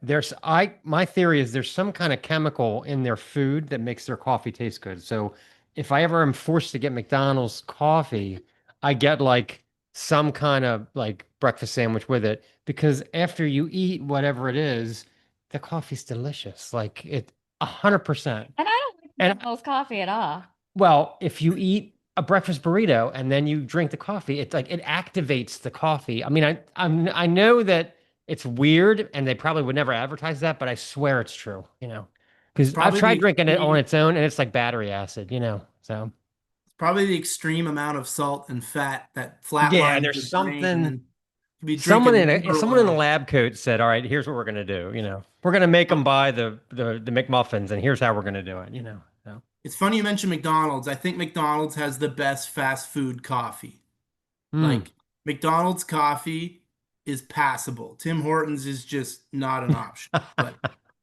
my theory is there's some kind of chemical in their food that makes their coffee taste good. So if I ever am forced to get McDonald's coffee, I get like some kind of like breakfast sandwich with it because after you eat whatever it is, the coffee's delicious. Like it 100%. And I don't like And McDonald's coffee at all. well, if you eat a breakfast burrito and then you drink the coffee, it's like it activates the coffee. I mean, I know that it's weird and they probably would never advertise that, but I swear it's true, It's because I've probably the tried drinking it on extreme, its own and it's like battery acid. So it's probably the extreme amount of salt and fat that yeah, flatlines your there's brain, and something. then you be Someone drinking in a liver someone in a oil. lab coat said, "All right, here's what we're gonna do. We're gonna make them buy the McMuffins, and here's how we're gonna do it. So It's funny you mentioned McDonald's. I think McDonald's has the best fast food coffee. mm. Like McDonald's coffee is passable. Tim Hortons is just not an option. But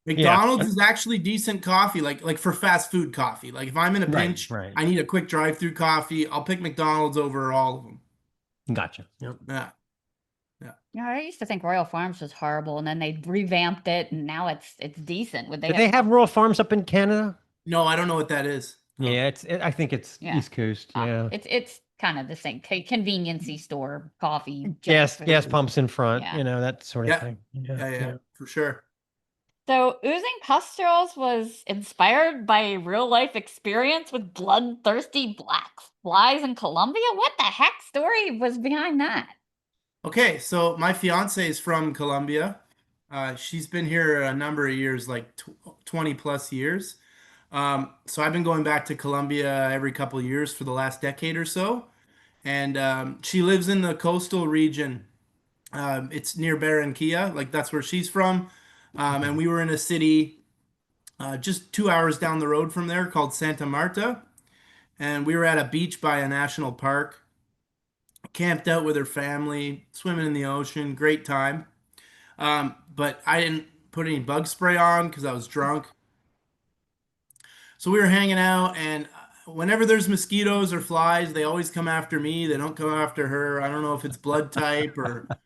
Yeah, McDonald's is actually decent coffee, like for fast food coffee. Like if I'm in a right, pinch, right, I need a quick drive-through coffee, I'll pick McDonald's over all of them. gotcha. Yep. Yeah. Yeah. Yeah, I used to think Royal Farms was horrible, and then they revamped it, and now it's decent. Would they Did they have rural farms up in Canada? No, I don't know what that is. Yeah, I think it's Yeah. East Coast. Yeah, It's kind of the same conveniency store coffee. gas junk gas food. pumps in front. Yeah. That sort of Yeah. thing. Yeah, for sure. So, oozing pustules was inspired by real life experience with bloodthirsty black flies in Colombia. What the heck story was behind that? Okay, so my fiance is from Colombia. She's been here a number of years, like 20 plus years. So I've been going back to Colombia every couple of years for the last decade or so. And she lives in the coastal region. It's near Barranquilla, like that's where she's from. And we were in a city just 2 hours down the road from there called Santa Marta. And we were at a beach by a national park, camped out with her family, swimming in the ocean, great time. But I didn't put any bug spray on because I was drunk. So we were hanging out, and whenever there's mosquitoes or flies, they always come after me. They don't come after her. I don't know if it's blood type or the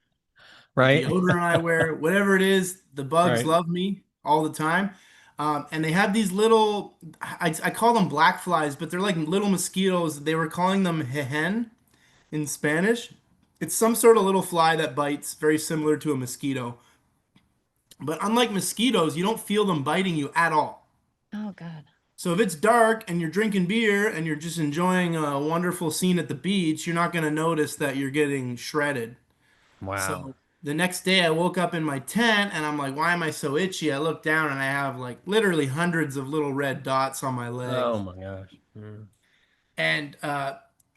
Right, deodorant I wear, whatever it is. The bugs right. love me all the time. And they have these little, I call them black flies, but they're like little mosquitoes. They were calling them jejen in Spanish. It's some sort of little fly that bites, very similar to a mosquito. But unlike mosquitoes, you don't feel them biting you at all. Oh, God. So if it's dark and you're drinking beer and you're just enjoying a wonderful scene at the beach, you're not going to notice that you're getting shredded. Wow. So the next day I woke up in my tent and I'm like, why am I so itchy? I look down and I have like literally hundreds of little red dots on my Oh legs. my gosh. Mm. And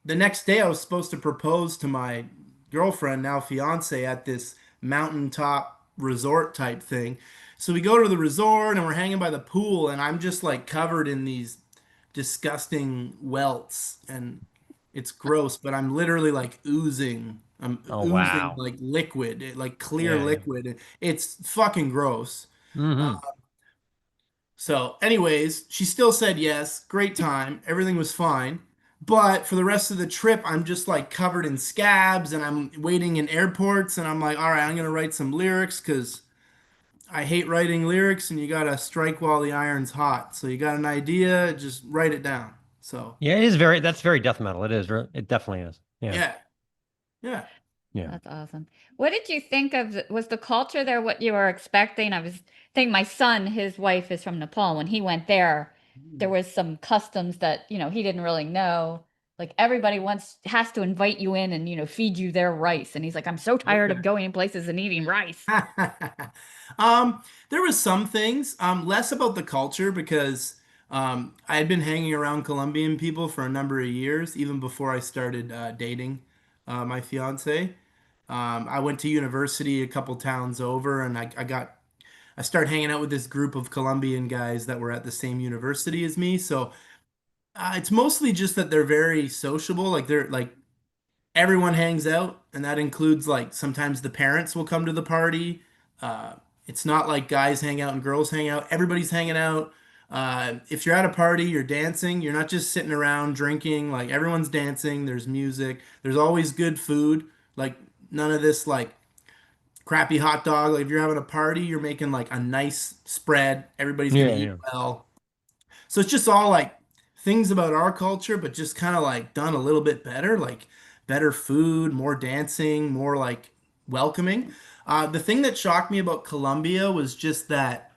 the next day I was supposed to propose to my girlfriend, now fiance, at this mountaintop resort type thing. So we go to the resort and we're hanging by the pool and I'm just like covered in these disgusting welts and it's gross, but I'm literally like oozing. I'm Oh oozing wow. like liquid, like clear Yeah, yeah. liquid. It's fucking gross. Hmm. So, anyways, she still said yes. Great time. Everything was fine. But for the rest of the trip, I'm just like covered in scabs and I'm waiting in airports and I'm like, all right, I'm going to write some lyrics because I hate writing lyrics and you got to strike while the iron's hot. So, you got an idea, just write it down. So, Yeah, that's very death metal. It is. It definitely is. Yeah. yeah, yeah. Yeah. That's awesome. What did you think of, was the culture there what you were expecting? I was thinking my son, his wife is from Nepal. When he went there was some customs that, he didn't really know. Like everybody has to invite you in and, feed you their rice. And he's like, I'm so tired Okay. of going in places and eating rice. There was some things, less about the culture because I had been hanging around Colombian people for a number of years, even before I started dating my fiance. I went to university a couple towns over, and I started hanging out with this group of Colombian guys that were at the same university as me. So it's mostly just that they're very sociable, like they're like everyone hangs out, and that includes like sometimes the parents will come to the party. Uh, it's not like guys hang out and girls hang out. Everybody's hanging out. If you're at a party, you're dancing. You're not just sitting around drinking. Like everyone's dancing. There's music. There's always good food. Like none of this like crappy hot dog. Like if you're having a party, you're making like a nice spread. Everybody's gonna Yeah, eat yeah. well. So it's just all like things about our culture, but just kind of like done a little bit better. Like better food, more dancing, more like welcoming. The thing that shocked me about Colombia was just that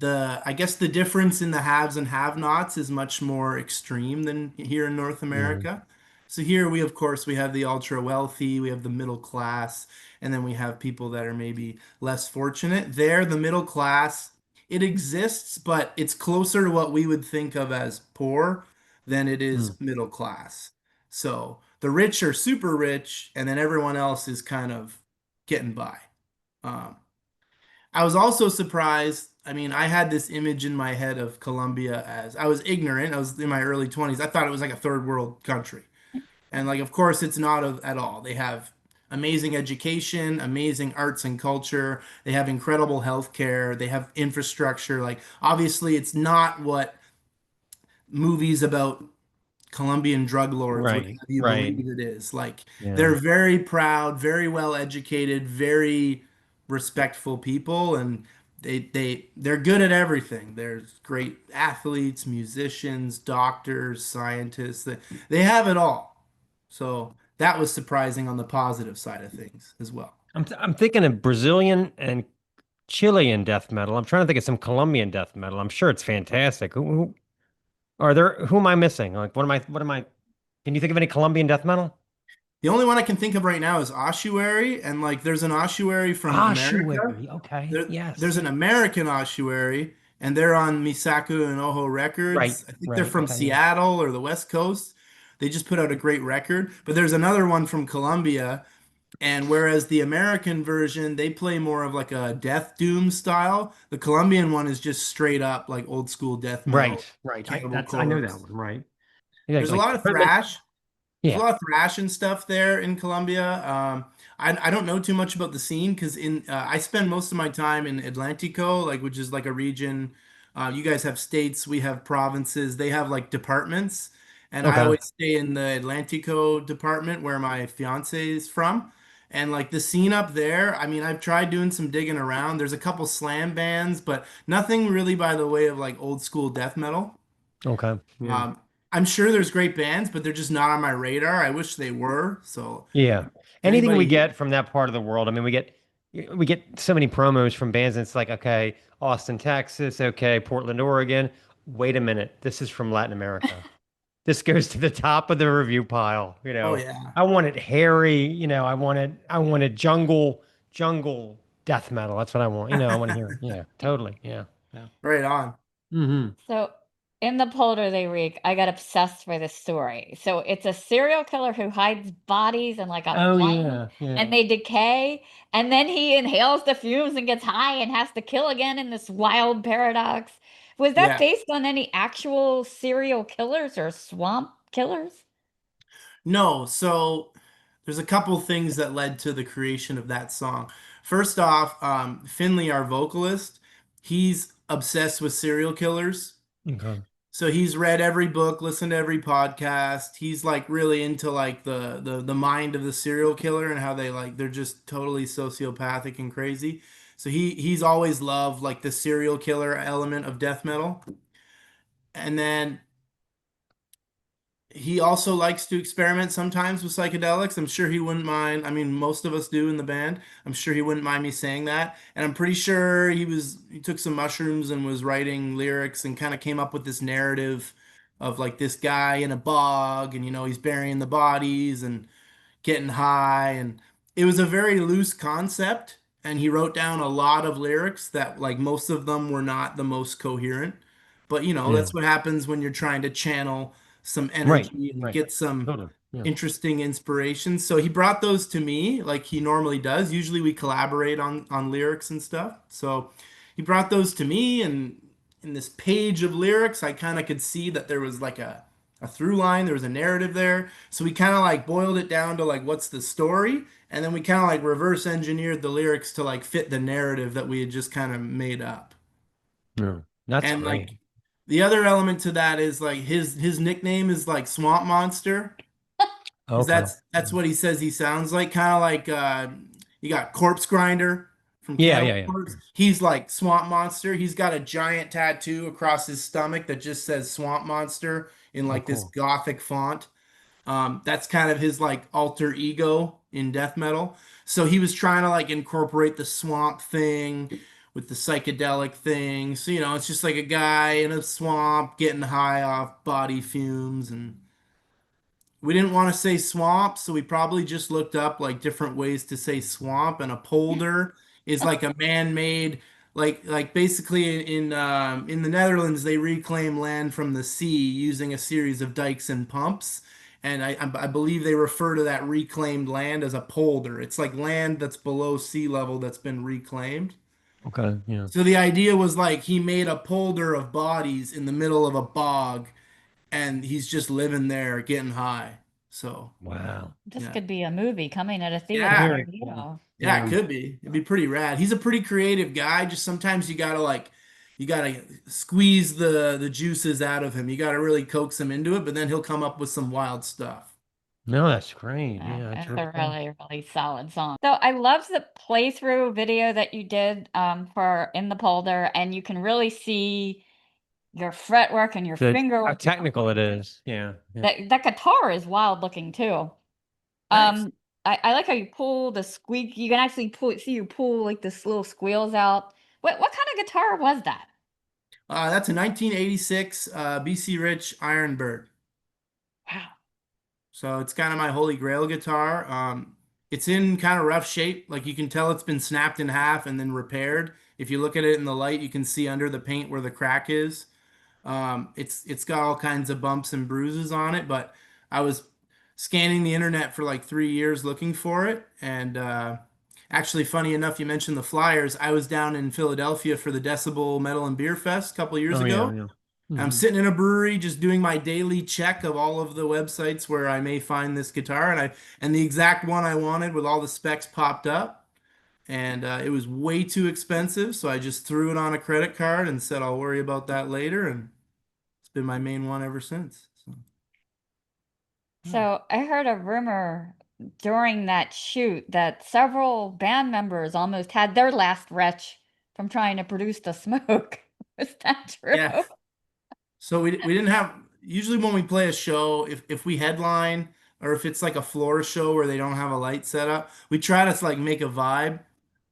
I guess the difference in the haves and have-nots is much more extreme than here in North Yeah. America. So here we, of course, we have the ultra wealthy, we have the middle class, and then we have people that are maybe less fortunate. There, the middle class, it exists, but it's closer to what we would think of as poor than it Mm. is middle class. So the rich are super rich, and then everyone else is kind of getting by. Um, I was also surprised. I mean, I had this image in my head of Colombia as I was ignorant. I was in my early 20s. I thought it was like a third world country. And like of course it's not at all. They have amazing education, amazing arts and culture. They have incredible healthcare. They have infrastructure. Like obviously it's not what movies about Colombian drug lords would have Right. you Right. believe it is. Like Yeah. they're very proud, very well educated, very respectful people, and they're good at everything. There's great athletes, musicians, doctors, scientists. They have it all. So that was surprising on the positive side of things as well. I'm thinking of Brazilian and Chilean death metal. I'm trying to think of some Colombian death metal. I'm sure it's fantastic. Who are there? Who am I missing? Like, what am I? Can you think of any Colombian death metal? The only one I can think of right now is ossuary, and like there's an ossuary from America. Ossuary. Okay. There's Yes. an American ossuary, and they're on Misaku and Oho Right. Records. I think they're Right. from Okay. Yeah. Seattle or the West Coast. They just put out a great record. But there's another one from Colombia, and whereas the American version, they play more of like a death doom style, the Colombian one is just straight up like old school death metal, Right. Right. Cannibal I know that Corpse. one. Right. Yeah. There's a Like lot of Equipment. thrash. There's a Yeah. lot of thrash and stuff there in Colombia. I don't know too much about the scene because in I spend most of my time in Atlantico, like which is like a region. You guys have states, we have provinces. They have like departments, and I Okay. always stay in the Atlantico department where my fiance is from. And like the scene up there, I mean, I've tried doing some digging around. There's a couple slam bands, but nothing really by the way of like old school death metal. Okay. Yeah. Um, I'm sure there's great bands, but they're just not on my radar. I wish they were. So Yeah. if Anything we anybody, get from that part of the world, I mean, we get so many promos from bands, and it's like, okay, Austin, Texas, okay, Portland, Oregon. Wait a minute, this is from Latin America. This goes to the top of the review pile. oh yeah, I wanted hairy, I wanted jungle death metal. That's what I want. I want to hear. Yeah, totally. Yeah. Yeah. right on. Mm-hmm. So in the Polder They Reek, I got obsessed with this story. So it's a serial killer who hides bodies in like a Oh flame yeah. and they decay, and then he inhales the fumes and gets high and has to kill again in this wild paradox. Was that Yeah. based on any actual serial killers or swamp killers? No, so there's a couple things that led to the creation of that song. First off, Finley, our vocalist, he's obsessed with serial killers. Okay. So he's read every book, listened to every podcast. He's like really into like the mind of the serial killer and how they're just totally sociopathic and crazy. So he's always loved like the serial killer element of death metal. And then he also likes to experiment sometimes with psychedelics. I'm sure he wouldn't mind. I mean, most of us do in the band. I'm sure he wouldn't mind me saying that. And I'm pretty sure he took some mushrooms and was writing lyrics and kind of came up with this narrative of like this guy in a bog and he's burying the bodies and getting high, and it was a very loose concept, and he wrote down a lot of lyrics that like most of them were not the most coherent, but Yeah. that's what happens when you're trying to channel some Right. energy and Right. get some Totally. Yeah. interesting inspiration. So he brought those to me like he normally does. Usually we collaborate on lyrics and stuff. So he brought those to me, and in this page of lyrics I kind of could see that there was like a through line, there was a narrative there. So we kind of like boiled it down to like what's the story, and then we kind of like reverse engineered the lyrics to like fit the narrative that we had just kind of made up. Yeah. That's And great. like the other element to that is like his nickname is like Swamp Monster. 'Cause Okay. that's what he says he sounds like, kind of like you got Corpse Grinder from Yeah. Cannibal Yeah. Yeah. Corpse. He's like Swamp Monster. He's got a giant tattoo across his stomach that just says Swamp Monster in Oh, like this cool. gothic font. That's kind of his like alter ego in death metal. So he was trying to like incorporate the swamp thing with the psychedelic thing. So, it's just like a guy in a swamp getting high off body fumes. And we didn't want to say swamp, so we probably just looked up like different ways to say swamp. And a polder is like a man-made, like basically in the Netherlands they reclaim land from the sea using a series of dikes and pumps. And I believe they refer to that reclaimed land as a polder. It's like land that's below sea level that's been reclaimed. Okay. Yeah. So the idea was like he made a polder of bodies in the middle of a bog, and he's just living there getting high. So Wow. This yeah, could be a movie coming at a yeah, theater, Very cool. yeah, it Yeah. could be. It'd be pretty rad. He's a pretty creative guy. Just sometimes you gotta squeeze the juices out of him. You gotta really coax him into it, but then he'll come up with some wild stuff. No, that's great. Yeah, that's It's really a cool. really, really solid song. So I love the playthrough video that you did for In the Polder, and you can really see your fretwork and your Good. finger How work. technical it is. Yeah. Yeah. That guitar is wild looking too. Thanks. I like how you pull the squeak. You can actually see you pull like this little squeals out. What kind of guitar was that? That's a 1986 BC Rich Ironbird. Wow. So it's kind of my holy grail guitar. It's in kind of rough shape. Like you can tell it's been snapped in half and then repaired. If you look at it in the light, you can see under the paint where the crack is. It's got all kinds of bumps and bruises on it, but I was scanning the internet for like 3 years looking for it. And actually, funny enough, you mentioned the Flyers. I was down in Philadelphia for the Decibel Metal and Beer Fest a couple of years Oh yeah. ago. Yeah. I'm Mhm. sitting in a brewery just doing my daily check of all of the websites where I may find this guitar, and the exact one I wanted with all the specs popped up, and it was way too expensive, so I just threw it on a credit card and said I'll worry about that later, and it's been my main one ever since. So, yeah. So I heard a rumor during that shoot that several band members almost had their last retch from trying to produce the smoke. Is that Yeah. true? So we didn't have usually when we play a show, if we headline or if it's like a floor show where they don't have a light set up, we try to like make a vibe.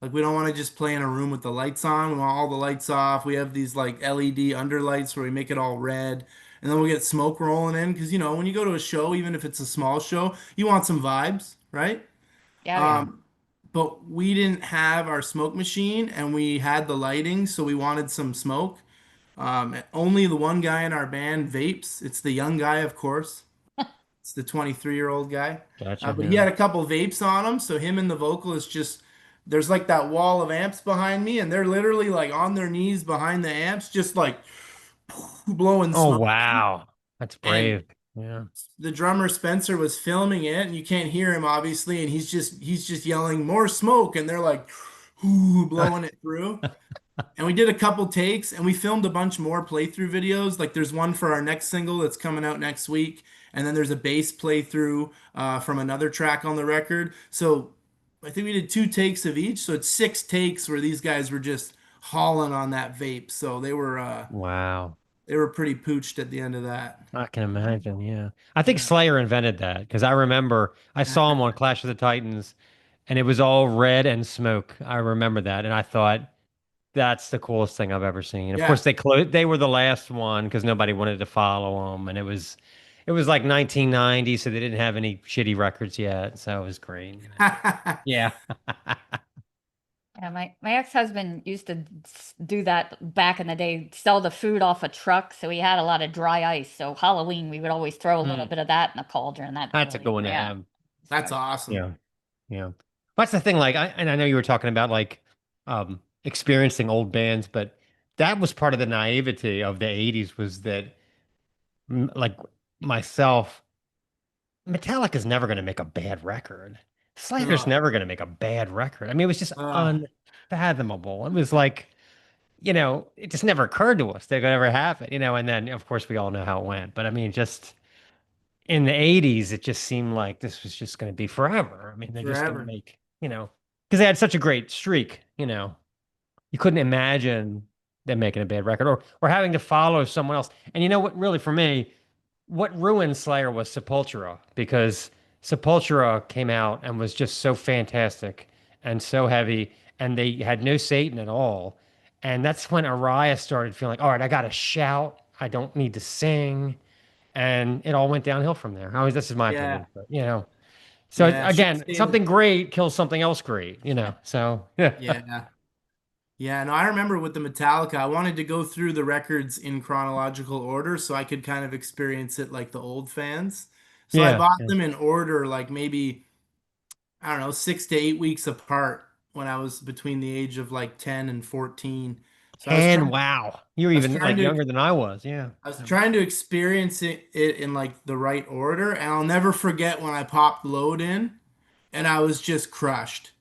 Like we don't want to just play in a room with the lights on. We want all the lights off. We have these like LED underlights where we make it all red. And then we get smoke rolling in because when you go to a show, even if it's a small show, you want some vibes, right? Yeah, yeah. Um, but we didn't have our smoke machine and we had the lighting, so we wanted some smoke. Only the one guy in our band vapes. It's the young guy, of course. It's the 23-year-old guy. Gotcha. But he Yeah. had a couple vapes on him, so him and the vocalist just there's like that wall of amps behind me, and they're literally like on their knees behind the amps, just like blowing Oh smoke. wow. That's And brave. Yeah. the drummer Spencer was filming it, and you can't hear him obviously, and he's just yelling more smoke, and they're like blowing it through. And we did a couple takes and we filmed a bunch more playthrough videos. Like there's one for our next single that's coming out next week. And then there's a bass playthrough from another track on the record. So I think we did 2 takes of each. So it's 6 takes where these guys were just hauling on that vape. So Wow. they were pretty pooched at the end of that. I can imagine. Yeah. I think Yeah. Slayer invented that because I remember I saw him on Clash of the Titans and it was all red and smoke. I remember that. And I thought that's the coolest thing I've ever seen. Of course, Yeah. they were the last one because nobody wanted to follow them. And it was like 1990, so they didn't have any shitty records yet. So it was great. Yeah. Yeah, my ex-husband used to do that back in the day, sell the food off a truck, so he had a lot of dry ice. So Halloween, we would always throw a little Hmm. bit of that in the cauldron. That That's a really, good one to yeah. have. That's So, awesome. Yeah. Yeah. That's the thing. Like, and I know you were talking about like experiencing old bands, but that was part of the naivety of the 80s was that like myself, Metallica's never going to make a bad record. Slayer's No. never going to make a bad record. I mean, it was just Uh, unfathomable. It was like, it just never occurred to us they could ever happen, and then of course we all know how it went. But I mean, just in the 80s, it just seemed like this was just going to be forever. I mean, they're just going to forever. make, because they had such a great streak, you couldn't imagine them making a bad record or having to follow someone else. And you know what, really, for me, what ruined Slayer was Sepultura because Sepultura came out and was just so fantastic and so heavy, and they had no Satan at all. And that's when Arias started feeling, all right, I got to shout. I don't need to sing. And it all went downhill from there. I mean, this is my Yeah, opinion, but you know. So yeah. Should have again, stayed with. something great kills something else great, you know. So yeah. Yeah. Yeah, no, I remember with the Metallica, I wanted to go through the records in chronological order so I could kind of experience it like the old fans. So I Yeah. bought Yeah. them in order, like maybe, I don't know, 6 to 8 weeks apart when I was between the age of like 10 and 14. So And wow. You're I was even trying like to younger than I was. Yeah. I was So, trying to experience it in like the right order, and I'll never forget when I popped load in and I was just crushed.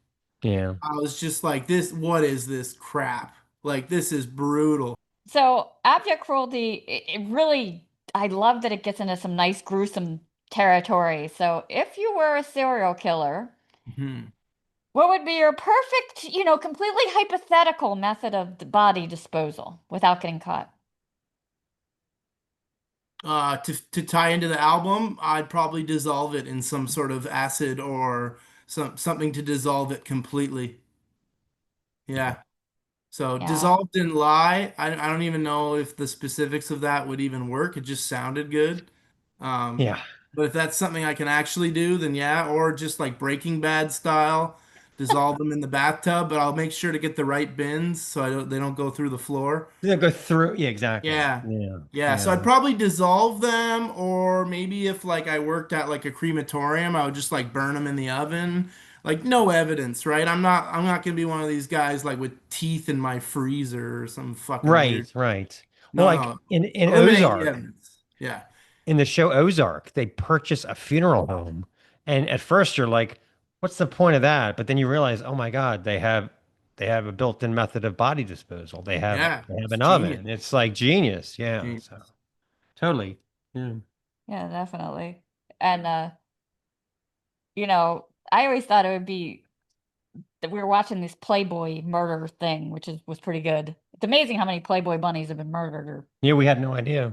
yeah. I was just like, this, what is this crap? Like, this is brutal. So abject cruelty, it really, I love that it gets into some nice gruesome territory. So if you were a serial killer, Mhm. what would be your perfect, completely hypothetical method of the body disposal without getting caught? To tie into the album, I'd probably dissolve it in some sort of acid or something to dissolve it completely. Yeah. So Yeah. dissolved in lye. I don't even know if the specifics of that would even work. It just sounded good. Um, Yeah. but if that's something I can actually do, then yeah. Or just like Breaking Bad style, dissolve them in the bathtub. But I'll make sure to get the right bins so they don't go through the floor. They'll go through. Yeah, exactly. Yeah. Yeah. Yeah. So Yeah. I'd probably dissolve them, or maybe if like I worked at like a crematorium, I would just like burn them in the oven. Like no evidence, right? I'm not gonna be one of these guys like with teeth in my freezer or some fucking weird. Right, right. Well, No, like no. in Eliminate the Ozark, evidence. Yeah. in the show Ozark, they purchase a funeral home. And at first you're like, what's the point of that? But then you realize, oh my God, they have a built-in method of body disposal. They have Yeah. they have It's an genius. oven. It's like genius. Yeah. So Genius. totally. Yeah. Yeah, definitely. And I always thought it would be that we were watching this Playboy murder thing, which was pretty good. It's amazing how many Playboy bunnies have been murdered. Yeah, we had no idea.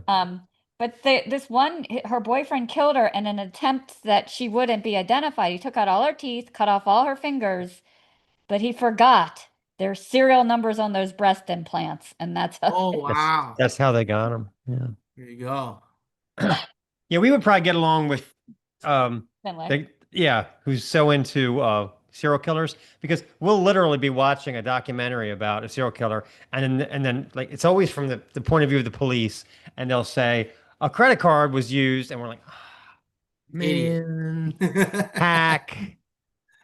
But this one, her boyfriend killed her in an attempt that she wouldn't be identified. He took out all her teeth, cut off all her fingers, but he forgot their serial numbers on those breast implants, and that's how. Oh That's wow. that's how they got him. Yeah. There you go. Yeah, we would probably get along with Finlay. yeah, who's so into serial killers because we'll literally be watching a documentary about a serial killer and then like it's always from the point of view of the police and they'll say a credit card was used and we're like, "Ah, Idiot. man, hack.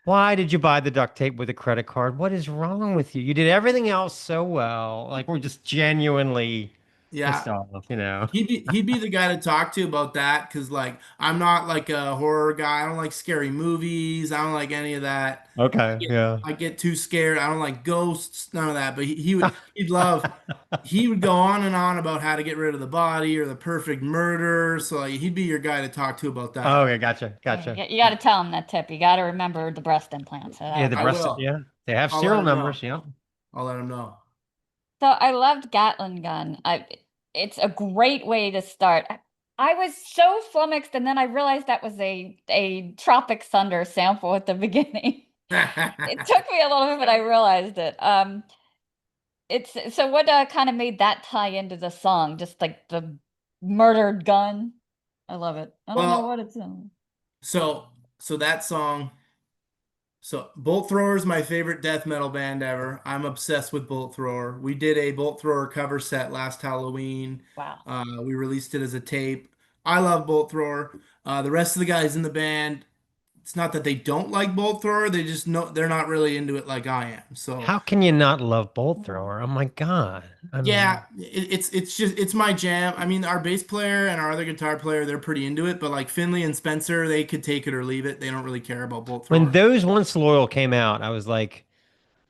Why did you buy the duct tape with a credit card? What is wrong with you? You did everything else so well. Like we're just genuinely Yeah. pissed off, you know. He'd be the guy to talk to about that because like I'm not like a horror guy. I don't like scary movies. I don't like any of that. I Okay, get yeah. I get too scared. I don't like ghosts, none of that. But he would go on and on about how to get rid of the body or the perfect murder. So like, he'd be your guy to talk to about Oh, that. okay, gotcha, Yeah, gotcha. you got to tell him that tip. You got to remember the breast implants. So Yeah, the I breast, will. yeah, they have I'll let serial him know. numbers. Yeah. I'll let him know. So I loved Gatling gun. It's a great way to start. I was so flummoxed, and then I realized that was a Tropic Thunder sample at the beginning. It took me a little bit, but I realized it. It's so what kind of made that tie into the song? Just like the murdered gun. I love it. I don't know Well, what it's in. so that song. So Bolt Thrower is my favorite death metal band ever. I'm obsessed with Bolt Thrower. We did a Bolt Thrower cover set last Halloween. Wow. We released it as a tape. I love Bolt Thrower. The rest of the guys in the band, it's not that they don't like Bolt Thrower, they just know they're not really into it like I am. So How can you not love Bolt Thrower? Oh my God. I yeah, mean, it's my jam. I mean, our bass player and our other guitar player, they're pretty into it, but like Finley and Spencer, they could take it or leave it. They don't really care about Bolt when Thrower. those Once Loyal came out, I was like,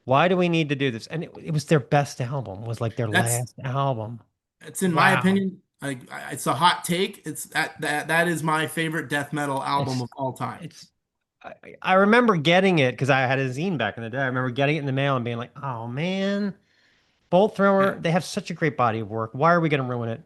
why do we need to do this? And it was their best album, was like their That's last album. It's in my Wow. opinion, it's a hot take. It's that is my favorite death metal album It's of all time. it's I remember getting it because I had a zine back in the day. I remember getting it in the mail and being like, oh man, Bolt Yeah. Thrower, they have such a great body of work. Why are we gonna ruin it?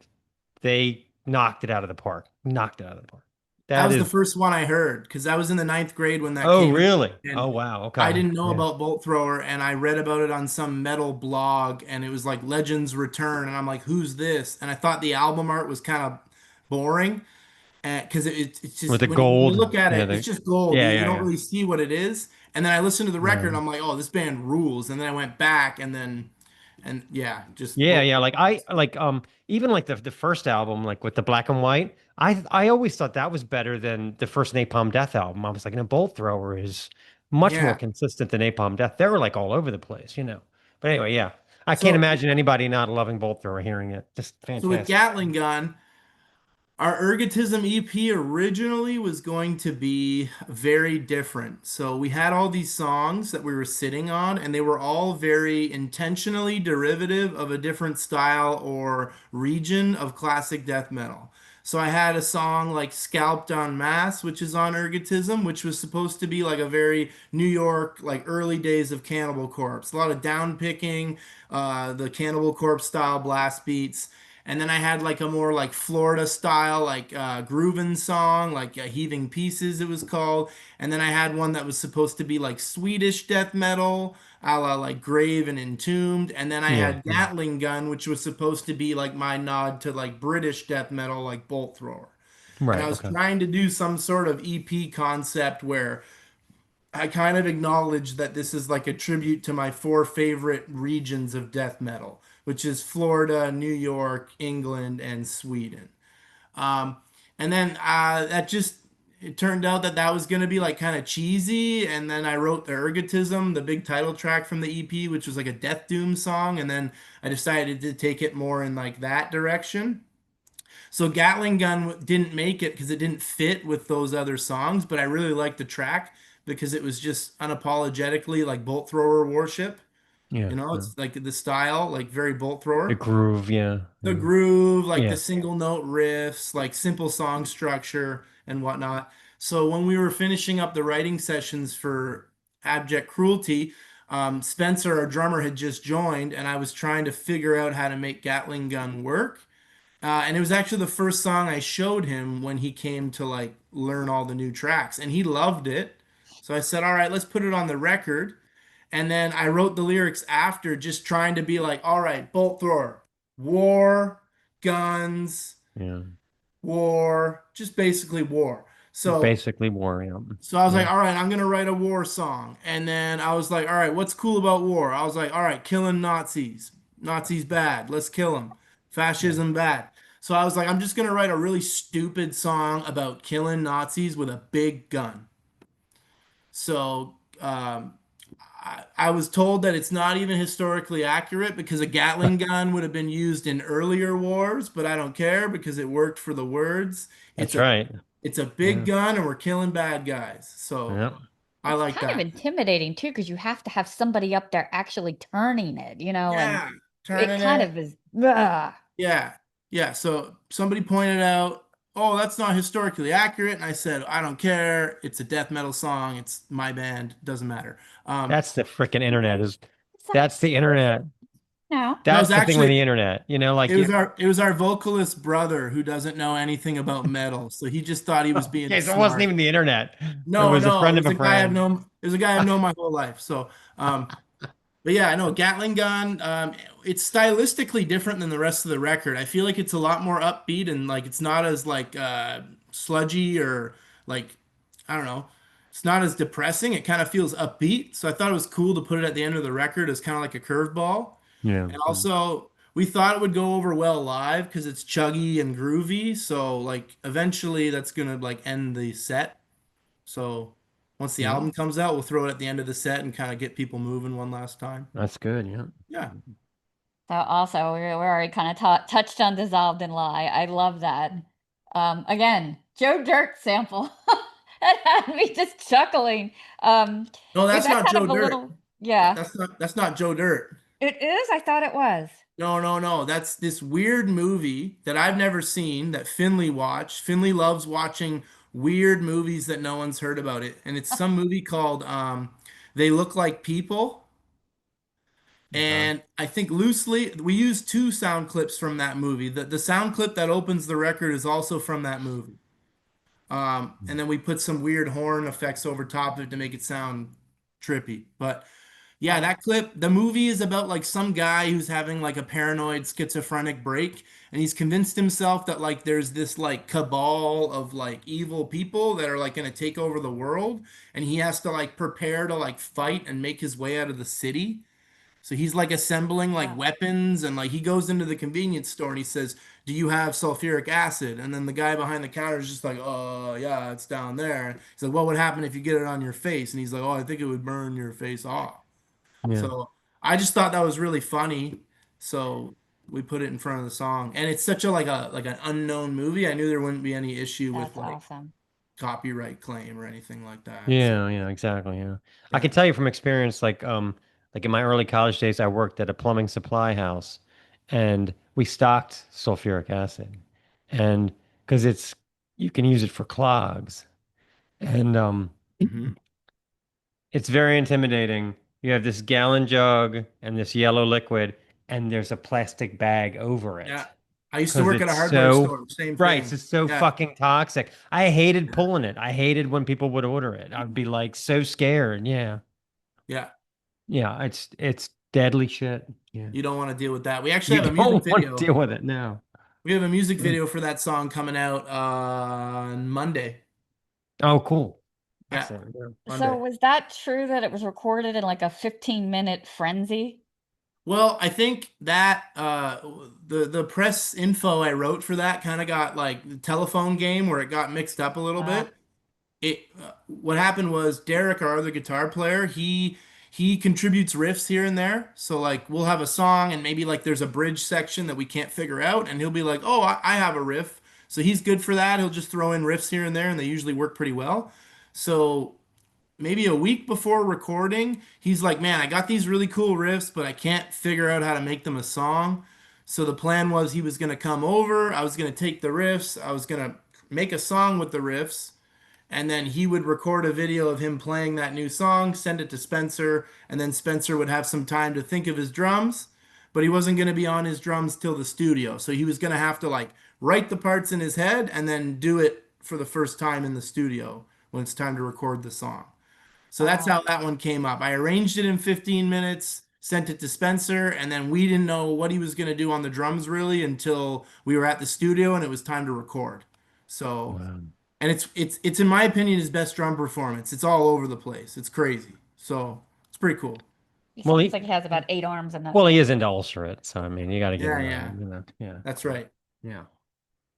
They knocked it out of the park. Knocked it out of the park. That That was the is. first one I heard because I was in the ninth grade when that Oh, came out, really? Oh, and wow. I Okay. didn't know Yeah. about Bolt Thrower, and I read about it on some metal blog, and it was like Legends Return, and I'm like, who's this? And I thought the album art was kind of boring, and because it's With just the when you gold. look at Yeah. it, it's just gold. Yeah. You Yeah. don't Yeah. really see what it is. And then I listened to the record, and Yeah. I'm like, oh, this band rules. And then I went back, and yeah, just Yeah, Bolt yeah. Like Thrower. I like even like the first album, like with the black and white, I always thought that was better than the first Napalm Death album. I was like, no, Bolt Thrower is much more Yeah. consistent than Napalm Death. They were like all over the place, you know. But anyway, yeah. I can't So imagine anybody not loving Bolt Thrower hearing it. Just so with fantastic. Gatling Gun. Our Ergotism EP originally was going to be very different. So we had all these songs that we were sitting on, and they were all very intentionally derivative of a different style or region of classic death metal. So I had a song like Scalped on Mass, which is on Ergotism, which was supposed to be like a very New York, like early days of Cannibal Corpse. A lot of down picking, the Cannibal Corpse style blast beats. And then I had like a more like Florida style, like groovin' song, like Heaving Pieces, it was called. And then I had one that was supposed to be like Swedish death metal, a la like Grave and Entombed. And then I Yeah. had Gatling Gun, which was supposed to be like my nod to like British death metal, like Bolt Thrower. And I Right. was Okay. trying to do some sort of EP concept where I kind of acknowledge that this is like a tribute to my four favorite regions of death metal, which is Florida, New York, England, and Sweden. Um, and then that just it turned out that that was going to be like kind of cheesy. And then I wrote the Ergotism, the big title track from the EP, which was like a Death Doom song. And then I decided to take it more in like that direction. So Gatling Gun didn't make it because it didn't fit with those other songs, but I really liked the track because it was just unapologetically like bolt thrower worship. Yeah. You know, Yeah. it's like the style, like very bolt The thrower. groove. Yeah. The Yeah. groove, like the Yeah. single note riffs, like simple song structure and whatnot. So when we were finishing up the writing sessions for Abject Cruelty, Spencer, our drummer, had just joined, and I was trying to figure out how to make Gatling Gun work. And it was actually the first song I showed him when he came to like learn all the new tracks, and he loved it. So I said, "All right, let's put it on the record." And then I wrote the lyrics after, just trying to be like, "All right, bolt thrower, war, guns, Yeah. war, just basically war." So Basically war. Yeah. so I was like, Yeah. all right, I'm gonna write a war song. And then I was like, all right, what's cool about war? I was like, all right, killing Nazis. Nazis bad. Let's kill them. Yeah. Fascism bad. So I was like, I'm just gonna write a really stupid song about killing Nazis with a big gun. So I was told that it's not even historically accurate because a Gatling gun would have been used in earlier wars, but I don't care because it worked for the words. It's That's a right. it's a big Yeah. gun and we're killing bad guys. So Yeah. I It's like kind of that. intimidating too, because you have to have somebody up there actually turning it, and Yeah, it turning kind it. of is. Ugh. Yeah. Yeah. So somebody pointed out, oh, that's not historically accurate. And I said, I don't care. It's a death metal song. It's my band. Doesn't matter. That's the freaking internet is It's like, that's the internet. no. No, it's That's the thing with actually the internet. You know, like you it was our vocalist brother who doesn't know anything about metal. So he just thought he was being okay, so it wasn't smart. even the internet. It No, was a no, friend of a friend. it was a guy I've known my whole life. So but yeah, I know Gatling Gun. It's stylistically different than the rest of the record. I feel like it's a lot more upbeat and like it's not as like sludgy or like I don't know. It's not as depressing. It kind of feels upbeat. So I thought it was cool to put it at the end of the record as kind of like a curveball. Yeah. And also, we thought it would go over well live because it's chuggy and groovy. So like eventually that's gonna like end the set. So once the Yeah. album comes out, we'll throw it at the end of the set and kind of get people moving one last time. That's good. Yeah. Yeah. So also, we already kind of touched on Dissolved and Lie. I love that. Again, Joe Dirt sample. It had me just chuckling. No, Is that's that not kind Joe of a Dirt. little, yeah. That's not Joe Dirt. It is? I thought it was. No, no, no. That's this weird movie that I've never seen that Finley watched. Finley loves watching weird movies that no one's heard about it. And it's some movie called They Look Like People. And I think loosely we used two sound clips from that movie. The sound clip that opens the record is also from that movie. And then we put some weird horn effects over top of it to make it sound trippy. But yeah, that clip, the movie is about like some guy who's having like a paranoid schizophrenic break, and he's convinced himself that like there's this like cabal of like evil people that are like going to take over the world, and he has to like prepare to like fight and make his way out of the city. So he's like assembling like Wow. weapons, and like he goes into the convenience store and he says, "Do you have sulfuric acid?" And then the guy behind the counter is just like, "Oh, yeah, it's down there." He's like, "What would happen if you get it on your face?" And he's like, "Oh, I think it would burn your face off." Yeah. So I just thought that was really funny. So we put it in front of the song. And it's such a like an unknown movie. I knew there wouldn't be any issue with That's like awesome. copyright claim or anything like that. So Yeah, exactly. Yeah. I yeah. can tell you from experience, like in my early college days, I worked at a plumbing supply house and we stocked sulfuric acid. And because you can use it for clogs. And Hmm. it's very intimidating. You have this gallon jug and this yellow liquid, and there's a plastic bag over Yeah. it. I used to Because work at a it's hardware so, store. Same right, thing. it's just so Yeah. fucking toxic. I hated pulling it. I hated when people would order it. I'd be like so scared. Yeah. Yeah. Yeah, it's deadly shit. Yeah. You don't want to deal with that. We actually You have a music don't want to video. deal with it now. We have a music Mm. video for that song coming out on Monday. Oh, cool. Yeah, Excellent. Yeah. So Monday. was that true that it was recorded in like a 15-minute frenzy? Well, I think that the press info I wrote for that kind of got like the telephone game where it got mixed up a little Uh, bit. It What happened was Derek, our other guitar player, he contributes riffs here and there. So like we'll have a song and maybe like there's a bridge section that we can't figure out, and he'll be like, "Oh, I have a riff." So he's good for that. He'll just throw in riffs here and there, and they usually work pretty well. So maybe a week before recording, he's like, "Man, I got these really cool riffs, but I can't figure out how to make them a song." So the plan was he was going to come over, I was going to take the riffs, I was going to make a song with the riffs, and then he would record a video of him playing that new song, send it to Spencer, and then Spencer would have some time to think of his drums, but he wasn't going to be on his drums till the studio. So he was going to have to like write the parts in his head and then do it for the first time in the studio when it's time to record the song. So that's wow. how that one came up. I arranged it in 15 minutes, sent it to Spencer, and then we didn't know what he was going to do on the drums really until we were at the studio and it was time to record. So, Wow. and it's in my opinion his best drum performance. It's all over the place. It's crazy. So, it's pretty cool. He Well, sounds like he has about 8 arms and well, he is into ulcerate, so I mean, you got to give Yeah, him yeah. that. Yeah. That's right. Yeah.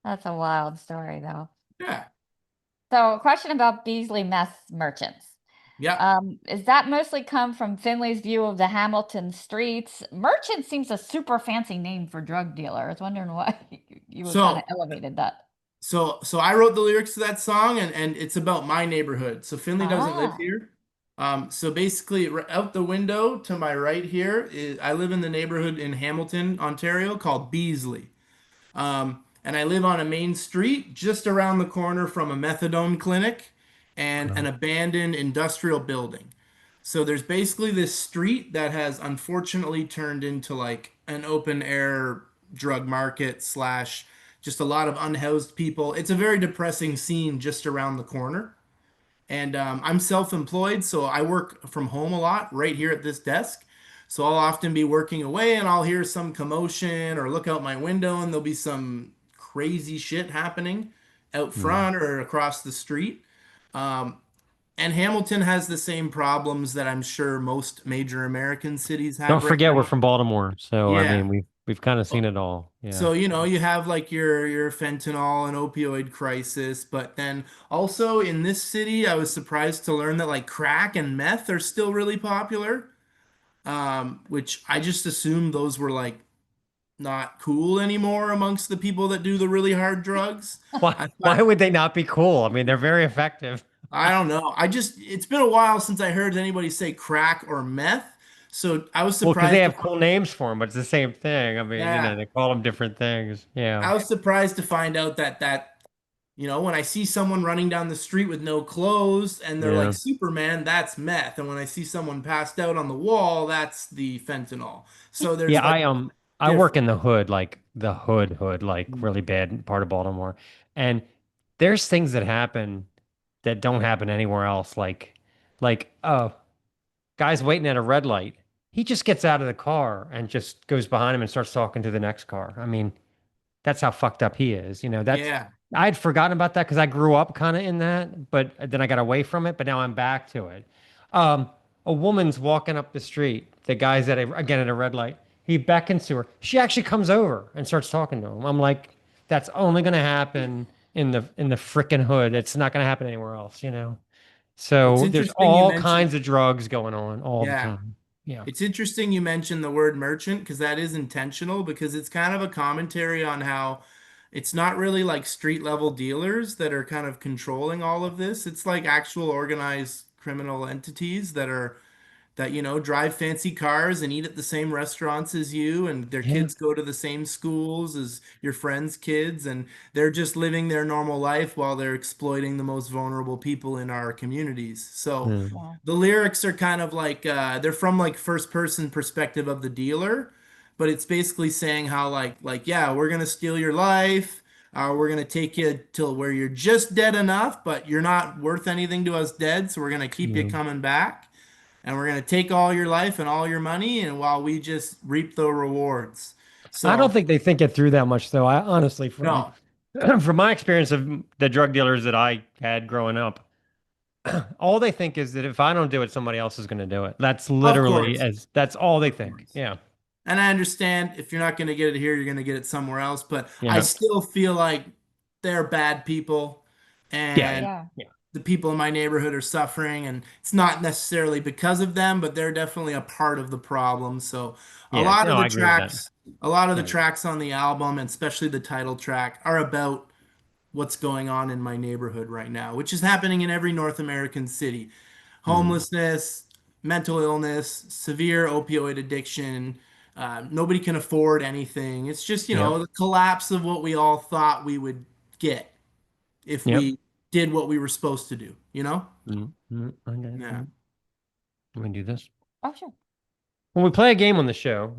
that's a wild story though. Yeah. So a question about Beasley meth merchants. Yeah. Is that mostly come from Finley's view of the Hamilton streets? Merchant seems a super fancy name for drug dealer. I was wondering why you kind of So, elevated that. so I wrote the lyrics to that song, and it's about my neighborhood. So Finley doesn't live Ah, here. So basically, out the window to my right here is I live in the neighborhood in Hamilton, Ontario, called Beasley. And I live on a main street just around the corner from a methadone clinic and an Wow. abandoned industrial building. So there's basically this street that has unfortunately turned into like an open air drug market slash just a lot of unhoused people. It's a very depressing scene just around the corner. And I'm self-employed, so I work from home a lot right here at this desk. So I'll often be working away and I'll hear some commotion or look out my window and there'll be some crazy shit happening out Mm. front or across the street. And Hamilton has the same problems that I'm sure most major American cities Don't have right forget we're now. from Baltimore, so I Yeah. mean, we've kind of seen it all. Yeah. So, you have like your fentanyl and opioid crisis, but then also in this city, I was surprised to learn that like crack and meth are still really popular, which I just assumed those were like not cool anymore amongst the people that do the really hard drugs. Why I why thought, would they not be cool? I mean, they're very effective. I don't know. It's been a while since I heard anybody say crack or meth. So I was Well, because they surprised to have cool names for them, but it's the same thing. I mean, yeah, they call them different things. Yeah. I was surprised to find out that You know, when I see someone running down the street with no clothes and they're like Yeah. Superman, that's meth. And when I see someone passed out on the wall, that's the fentanyl. So there's Yeah, like I work different. in the hood, like the hood, like really bad part of Baltimore. And there's things that happen that don't happen anywhere else. Like guy's waiting at a red light. He just gets out of the car and just goes behind him and starts talking to the next car. I mean, that's how fucked up he is. That's Yeah. I'd forgotten about that because I grew up kind of in that, but then I got away from it, but now I'm back to it. Um, a woman's walking up the street. The guy's again at a red light. He beckons to her. She actually comes over and starts talking to him. I'm like, that's only gonna happen in the frickin' hood. It's not gonna happen anywhere else. It's So there's interesting you all mentioned, kinds of drugs going on all the yeah. time. Yeah. It's interesting you mentioned the word merchant because that is intentional because it's kind of a commentary on how it's not really like street level dealers that are kind of controlling all of this. It's like actual organized criminal entities that drive fancy cars and eat at the same restaurants as you, and their Yeah. kids go to the same schools as your friends' kids, and they're just living their normal life while they're exploiting the most vulnerable people in our communities. So Mm. Yeah. the lyrics are kind of like they're from like first person perspective of the dealer, but it's basically saying how like yeah, we're gonna steal your life. We're gonna take you till where you're just dead enough, but you're not worth anything to us dead, so we're gonna keep you Yeah. coming back, and we're going to take all your life and all your money, and while we just reap the rewards. I don't So think they think it through that much, though. I honestly, from no, from my experience of the drug dealers that I had growing up, all they think is that if I don't do it, somebody else is going to do it. of course, That's all they of think. course. Yeah. And I understand if you're not going to get it here, you're going to get it somewhere else, but I Yeah. still feel like they're bad people, Yeah. and Yeah. Yeah. Yeah. the people in my neighborhood are suffering, and it's not necessarily because of them, but they're definitely a part of the problem. So a Yeah. lot of No, the I agree with that. tracks, a lot of the Yeah. tracks on the album, and especially the title track, are about what's going on in my neighborhood right now, which is happening in every North American city. Mm. Homelessness, mental illness, severe opioid addiction. Nobody can afford anything. It's just, Yep. the collapse of what we all thought we would get if Yep. we did what we were supposed to do? Okay. Yeah. Let me do this. Oh, sure. When we play a game on the show,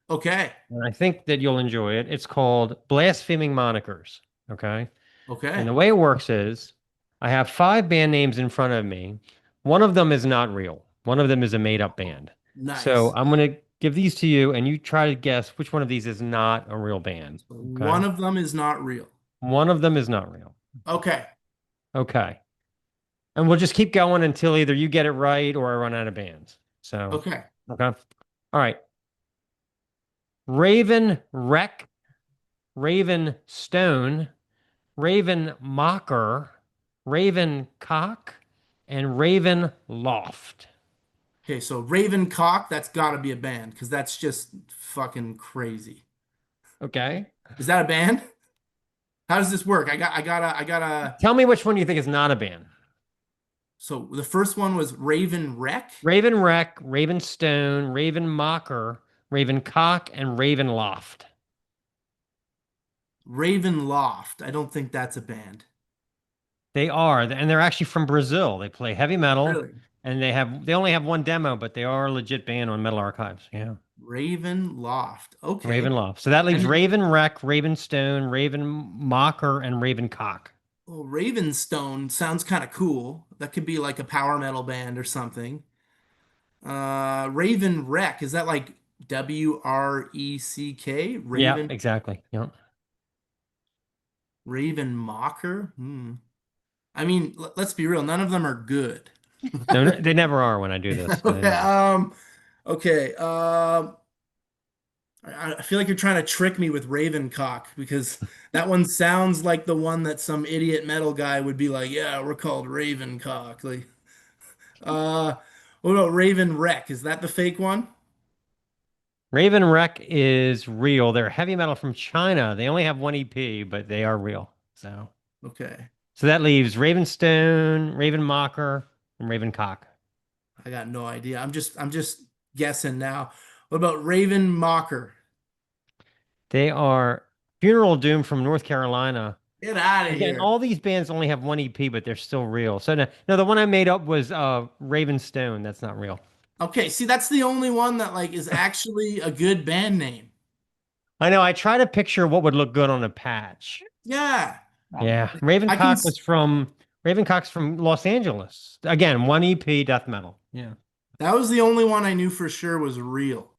Okay. and I think that you'll enjoy it, it's called Blaspheming Monikers. Okay. And Okay. the way it works is I have five band names in front of me. One of them is not real. One of them is a made up band. So Nice. I'm going to give these to you and you try to guess which one of these is not a real band. Okay. One of them is not real. One of them is not real. Okay. Okay. And we'll just keep going until either you get it right or I run out of bands. So, Okay. okay. All right. Raven Wreck, Raven Stone, Raven Mocker, Raven Cock, and Raven Loft. Okay. So Raven Cock, that's got to be a band because that's just fucking crazy. Okay. Is that a band? How does this work? I gotta. Tell me which one you think is not a band. So the first one was Raven Wreck, Raven Wreck, Raven Stone, Raven Mocker, Raven Cock, and Raven Loft. Raven Loft. I don't think that's a band. They are, and they're actually from Brazil. They play heavy metal, Really? and they only have one demo, but they are a legit band on Metal Archives. Yeah. Raven Loft. Raven Okay. Loft. So that leaves And Raven Wreck, Raven Stone, Raven Mocker, and Raven Cock. well, Ravenstone sounds kind of cool. That could be like a power metal band or something. Raven Wreck. Is that like WRECK? Yeah, Raven exactly. Yeah. Raven Mocker? I mean, let's be real, none of them are good. No, they never are when I do this. They Okay. never. Okay. I feel like you're trying to trick me with Ravencock because that one sounds like the one that some idiot metal guy would be like, yeah, we're called Ravencock. Like, uh, what about Raven Wreck? Is that the fake one? Raven Wreck is real. They're heavy metal from China. They only have one EP, but they are real. Okay. So that leaves Ravenstone, Raven Mocker, and Raven Cock. I got no idea. I'm just guessing now. What about Raven Mocker? They are Funeral Doom from North Carolina. Get out of Again, here. all these bands only have one EP, but they're still real. So no, the one I made up was Ravenstone. That's not real. Okay, see, that's the only one that like is actually a good band name. I know. I try to picture what would look good on a patch. Yeah. Yeah, I can Ravencock's from Los Angeles. Again, one EP death metal. Yeah. that was the only one I knew for sure was real.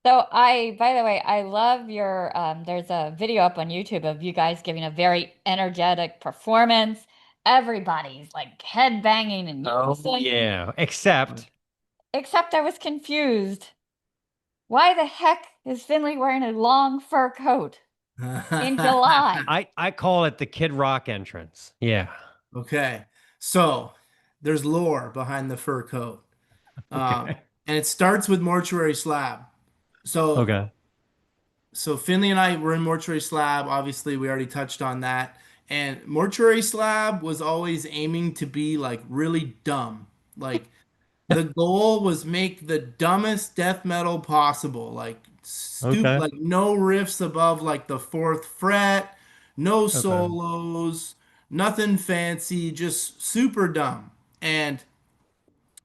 So by the way, I love your there's a video up on YouTube of you guys giving a very energetic performance. Everybody's like head banging and Oh, whistling. yeah. Except Except I was confused. Why the heck is Finley wearing a long fur coat in July? I call it the Kid Rock entrance. Yeah. Okay. So there's lore behind the fur coat. Okay. And it starts with Mortuary Slab. So Okay. so Finley and I were in Mortuary Slab. Obviously, we already touched on that. And Mortuary Slab was always aiming to be like really dumb. Like the goal was make the dumbest death metal possible. Like Okay. like no riffs above like the fourth fret, no Okay. solos, nothing fancy, just super dumb. And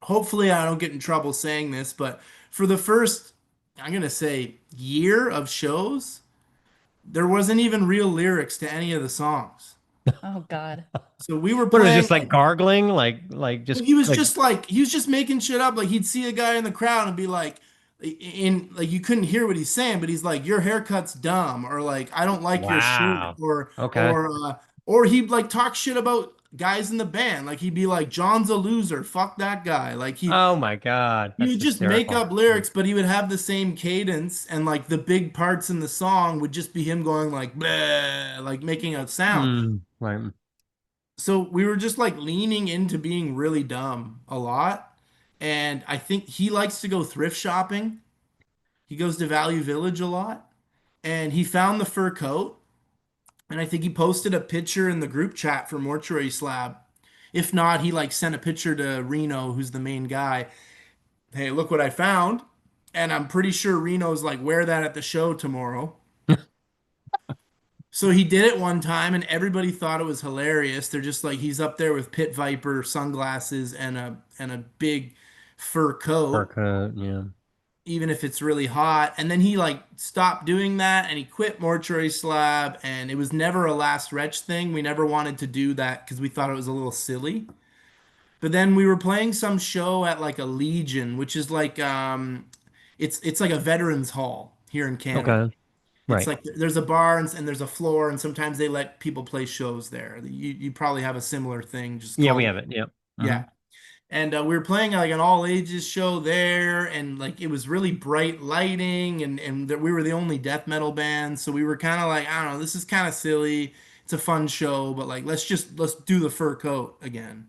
hopefully I don't get in trouble saying this, but for the first, I'm gonna say, year of shows, there wasn't even real lyrics to any of the songs. Oh God. So we were What is playing just like gargling, like just like he was just making shit up. Like he'd see a guy in the crowd and be like, in like you couldn't hear what he's saying, but he's like, "Your haircut's dumb," or like, "I don't like your shirt," wow. Okay. or he'd like talk shit about guys in the band. Like he'd be like, "John's a loser, fuck that guy." Like Oh my God. he That's would just make hysterical. up lyrics, but he would have the same cadence, and like the big parts in the song would just be him going like, bleh, like making a sound. Right. So we were just like leaning into being really dumb a lot. And I think he likes to go thrift shopping. He goes to Value Village a lot. And he found the fur coat. And I think he posted a picture in the group chat for Mortuary Slab. If not, he like sent a picture to Reno, who's the main guy. Hey, look what I found. And I'm pretty sure Reno's like, wear that at the show tomorrow. So he did it one time and everybody thought it was hilarious. They're just like he's up there with pit viper sunglasses and a big fur coat, Haircut, yeah. even if it's really hot. And then he like stopped doing that and he quit Mortuary Slab and it was never a Last Retch thing. We never wanted to do that because we thought it was a little silly. But then we were playing some show at like a Legion, which is like it's like a veterans hall here in Canada. Okay. It's Right. like there's a bar and there's a floor, and sometimes they let people play shows there. You probably have a similar thing, just Yeah, we called have it. Yep. yeah. And we were playing like an all ages show there, and like it was really bright lighting, and we were the only death metal band, so we were kind of like I don't know, this is kind of silly. It's a fun show, but like let's do the fur coat again.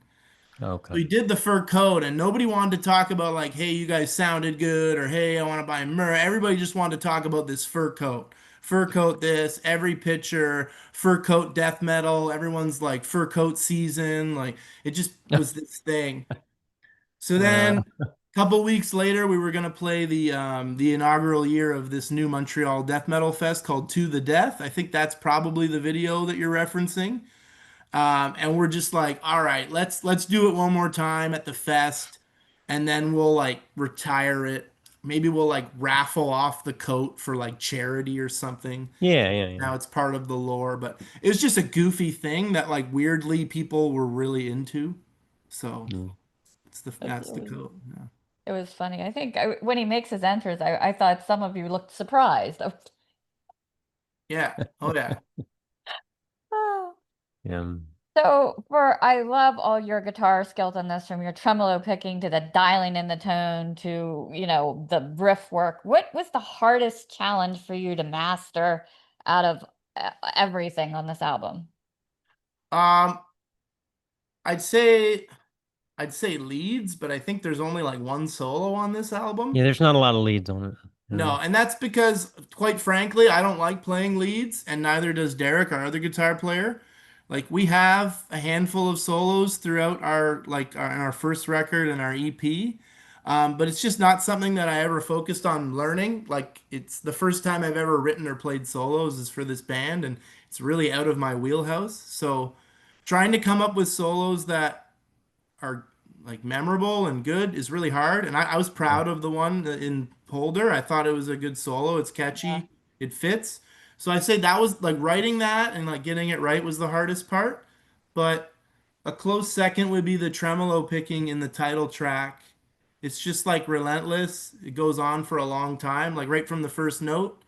Okay. We did the fur coat, and nobody wanted to talk about like, hey, you guys sounded good, or hey, I want to buy merch. Everybody just wanted to talk about this fur coat. Fur coat this, every picture, fur coat death metal. Everyone's like fur coat season. Like it just was this thing. So then Uh, a couple weeks later, we were gonna play the inaugural year of this new Montreal death metal fest called To the Death. I think that's probably the video that you're referencing. And we're just like, all right, let's do it one more time at the fest, and then we'll like retire it. Maybe we'll like raffle off the coat for like charity or something. yeah, yeah, yeah. Now it's part of the lore, but it was just a goofy thing that like weirdly people were really into. So Mm. that's the coat. Yeah. It was funny. I think when he makes his entrance, I thought some of you looked surprised. Yeah. Oh yeah. Oh. Yeah. So I love all your guitar skills on this, from your tremolo picking to the dialing in the tone to, the riff work. What was the hardest challenge for you to master out of everything on this album? Um, I'd say I'd say leads, but I think there's only like one solo on this album. Yeah, there's not a lot of leads on it. No, and that's because, quite frankly, I don't like playing leads, and neither does Derek, our other guitar player. Like we have a handful of solos throughout our in our first record and our EP, But it's just not something that I ever focused on learning. Like it's the first time I've ever written or played solos is for this band, and it's really out of my wheelhouse. So trying to come up with solos that are like memorable and good is really hard. And I was Yeah. proud of the one in Polder. I thought it was a good solo. It's Yeah. catchy. It fits. So I say that was like writing that and like getting it right was the hardest part. But a close second would be the tremolo picking in the title track. It's just like relentless. It goes on for a long time, like right from the first note.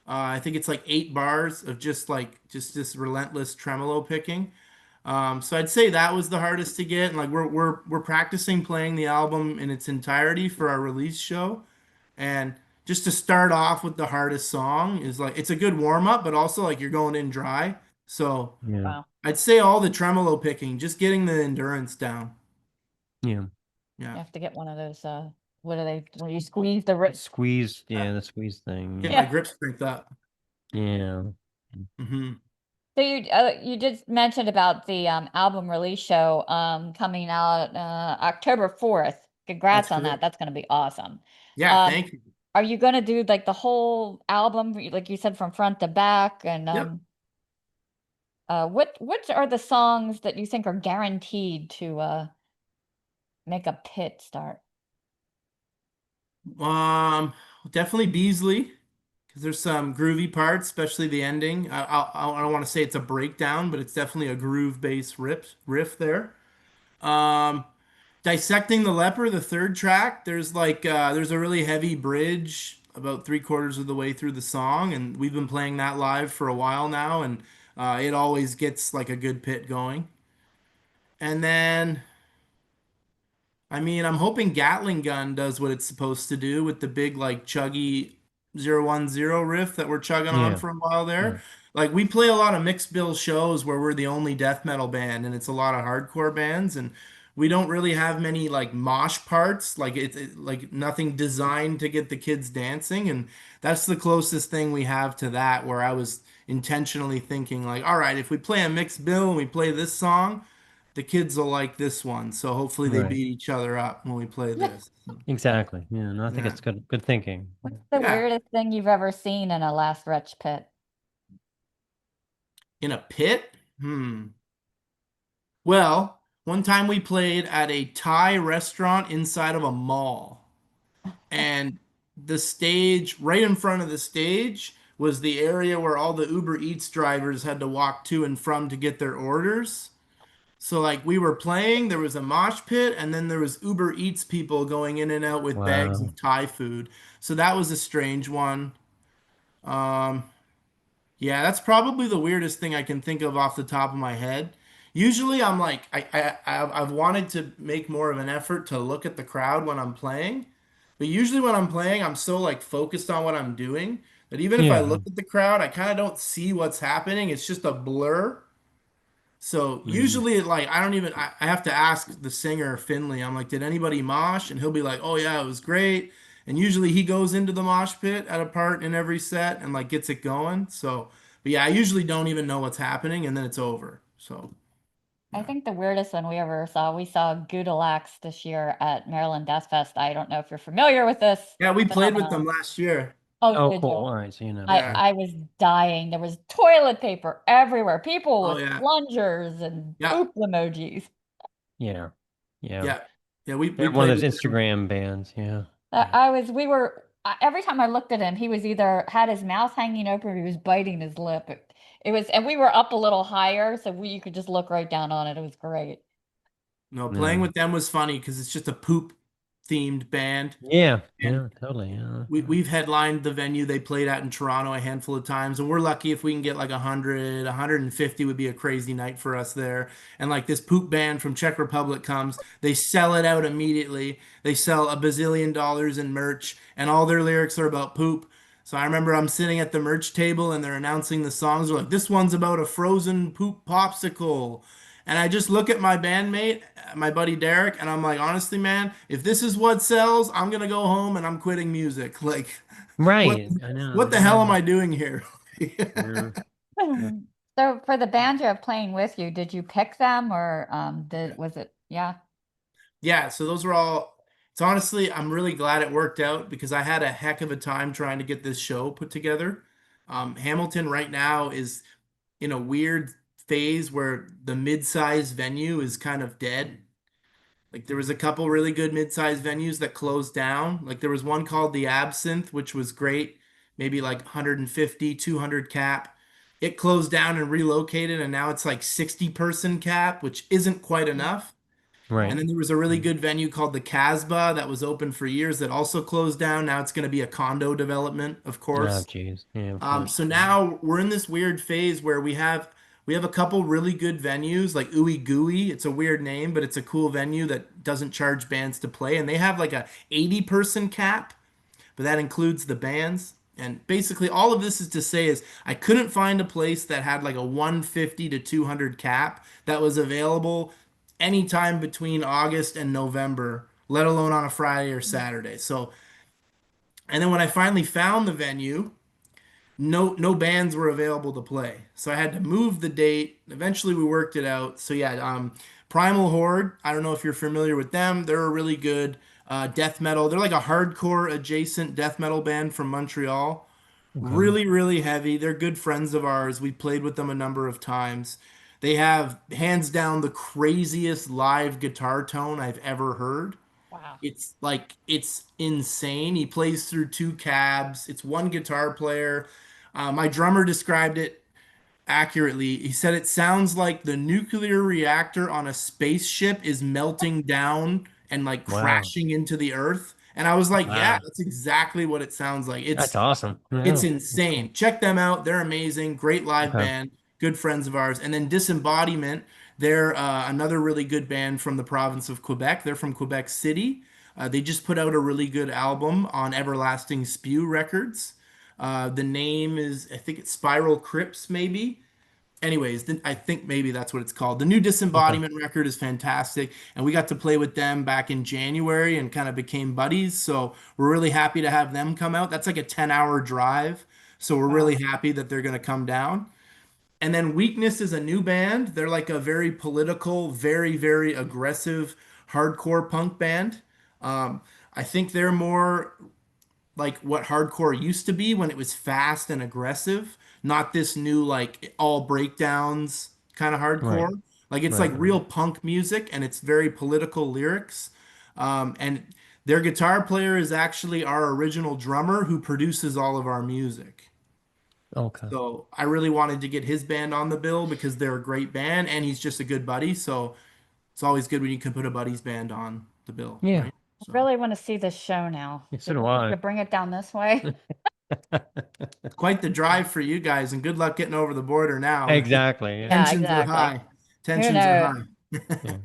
I think it's like 8 bars of just this relentless tremolo picking. So I'd say that was the hardest to get, and like we're practicing playing the album in its entirety for our release show, and just to start off with the hardest song is like it's a good warm up, but also like you're going in dry. So Yeah. Wow. I'd say all the tremolo picking, just getting the endurance down. Yeah. You Yeah, have to get one of those, what are they, when you squeeze the wrist? Squeeze. Yeah, the squeeze thing. get Yeah. my grip strength up. Yeah. So you just mentioned about the album release show coming out October 4th. Congrats That's on that. correct. That's going to be awesome. Yeah, thank you. Are you going to do like the whole album, like you said, from front to back? And Yep. what are the songs that you think are guaranteed to make a pit start? Definitely Beasley, because there's some groovy parts, especially the ending. I don't want to say it's a breakdown, but it's definitely a groove-based riff there. Um, Dissecting the Leper, the third track, there's a really heavy bridge about 3/4 of the way through the song, and we've been playing that live for a while now, and it always gets like a good pit going. And then I mean, I'm hoping Gatling Gun does what it's supposed to do with the big like chuggy 010 riff that we're chugging on Yeah. for a while Yeah. there. Like we play a lot of mixed bill shows where we're the only death metal band and it's a lot of hardcore bands and we don't really have many like mosh parts, like like nothing designed to get the kids dancing and that's the closest thing we have to that where I was intentionally thinking like, all right, if we play a mixed bill and we play this song, the kids will like this one. So hopefully they Right. beat each other up when we play this. Exactly. Yeah. No, I think Yeah. it's good thinking. What's the Yeah. weirdest thing you've ever seen in a Last Retch pit? In a pit? Well, one time we played at a Thai restaurant inside of a mall. And the stage, right in front of the stage, was the area where all the Uber Eats drivers had to walk to and from to get their orders. So like we were playing, there was a mosh pit, and then there was Uber Eats people going in and out with bags Wow. of Thai food. So that was a strange one. Um, yeah, that's probably the weirdest thing I can think of off the top of my head. Usually, I'm like, I've wanted to make more of an effort to look at the crowd when I'm playing, but usually when I'm playing, I'm so like focused on what I'm doing that even if I Yeah. look at the crowd, I kind of don't see what's happening. It's just a blur. So Mm. usually, like, I don't even, I have to ask the singer, Finley. I'm like, did anybody mosh? And he'll be like, oh, yeah, it was great. And usually he goes into the mosh pit at a part in every set and, like, gets it going. So, but yeah, I usually don't even know what's happening and then it's over. So, I yeah. think the weirdest one we saw Gudalax this year at Maryland Death Fest. I don't know if you're familiar with this Yeah, we played with them phenomenon. last year. Oh, Oh, did cool. you? All right. So you know. Yeah. I was dying. There was toilet paper everywhere. People Oh, with yeah. plungers and Yeah. poop emojis. Yeah. Yeah. Yeah. Yeah. We They're one played of those with them. Instagram bands. Yeah. Every time I looked at him, he was either had his mouth hanging open or he was biting his lip. It was, and we were up a little higher, so you could just look right down on it. It was great. No, Yeah. playing with them was funny because it's just a poop themed band. Yeah. And Yeah. Totally. Yeah. we've headlined the venue they played at in Toronto a handful of times, and we're lucky if we can get like 100, 150 would be a crazy night for us there. And like this poop band from Czech Republic comes, they sell it out immediately. They sell a bazillion dollars in merch, and all their lyrics are about poop. So I remember I'm sitting at the merch table and they're announcing the songs. They're like, this one's about a frozen poop popsicle. And I just look at my bandmate, my buddy Derek, and I'm like, honestly, man, if this is what sells, I'm gonna go home and I'm quitting music. Like, what Right. I know. what the hell am I doing here? Yeah. So for the band you have playing with you, did you pick them or was it, yeah? Yeah, so those were all It's honestly, I'm really glad it worked out because I had a heck of a time trying to get this show put together. Hamilton right now is in a weird phase where the mid-sized venue is kind of dead. Like there was a couple really good mid-sized venues that closed down. Like there was one called the Absinthe, which was great, maybe like 150, 200 cap. It closed down and relocated, and now it's like 60-person cap, which isn't quite enough. And Right. then there was a really good venue called the Casbah that was open for years that also closed down. Now it's going to be a condo development, of Oh, course. geez. Yeah, of course. So now we're in this weird phase where we have a couple really good venues like Ooey Gooey. It's a weird name, but it's a cool venue that doesn't charge bands to play, and they have like a 80-person cap, but that includes the bands. And basically, all of this is to say is I couldn't find a place that had like a 150 to 200 cap that was available anytime between August and November, let alone on a Friday or Saturday. So, and then when I finally found the venue, no bands were available to play. So I had to move the date. Eventually we worked it out. So yeah, Primal Horde, I don't know if you're familiar with them. They're a really good death metal. They're like a hardcore adjacent death metal band from Montreal. Okay. Really, really heavy. They're good friends of ours. We played with them a number of times. They have hands down the craziest live guitar tone I've ever heard. Wow. It's insane. He plays through two cabs. It's one guitar player. My drummer described it accurately. He said it sounds like the nuclear reactor on a spaceship is melting down and like Wow. crashing into the earth. And I was like, yeah, Wow. that's exactly what it sounds like. That's awesome. It's Yeah. That's cool. insane. Check them out. They're amazing. Great live Okay. band. Good friends of ours. And then Disembodiment. They're another really good band from the province of Quebec. They're from Quebec City. They just put out a really good album on Everlasting Spew Records. The name is, I think it's Spiral Crypts, maybe. Anyways, I think maybe that's what it's called. The new Okay. Disembodiment record is fantastic, and we got to play with them back in January and kind of became buddies. So we're really happy to have them come out. That's like a 10-hour drive, so we're really Wow. happy that they're going to come down. And then Weakness is a new band. They're like a very political, very, very aggressive hardcore punk band. Um, I think they're more like what hardcore used to be when it was fast and aggressive, not this new like all breakdowns kind of Right. hardcore. Like it's like Right. real punk music and it's very political lyrics. And their guitar player is actually our original drummer who produces all of our music. Okay. So I really wanted to get his band on the bill because they're a great band and he's just a good buddy. So it's always good when you can put a buddy's band on the bill, Yeah. right? I So really want to see this show now. So do I. To bring it down this way. quite the drive for you guys, and good luck getting over the border now. Exactly. Yeah. Yeah, Tensions are exactly. high. Who Tensions are knows? high.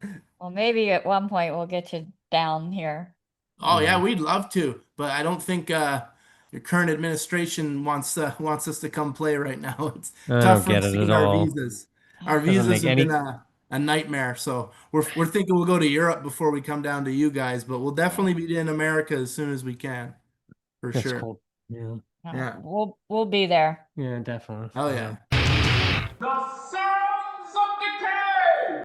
Yeah. Well, maybe at one point we'll get you down here. Oh yeah, Yeah. we'd love to, but I don't think your current administration wants us to come play right now. It's I tough don't for get us it to at get our all. visas. Our Doesn't visas make have been any. a nightmare. So we're thinking we'll go to Europe before we come down to you guys, but we'll definitely be in America as soon as we can, for That's sure. cool. Yeah. Yeah. We'll be there. Yeah, definitely. Oh yeah. The sounds of decay!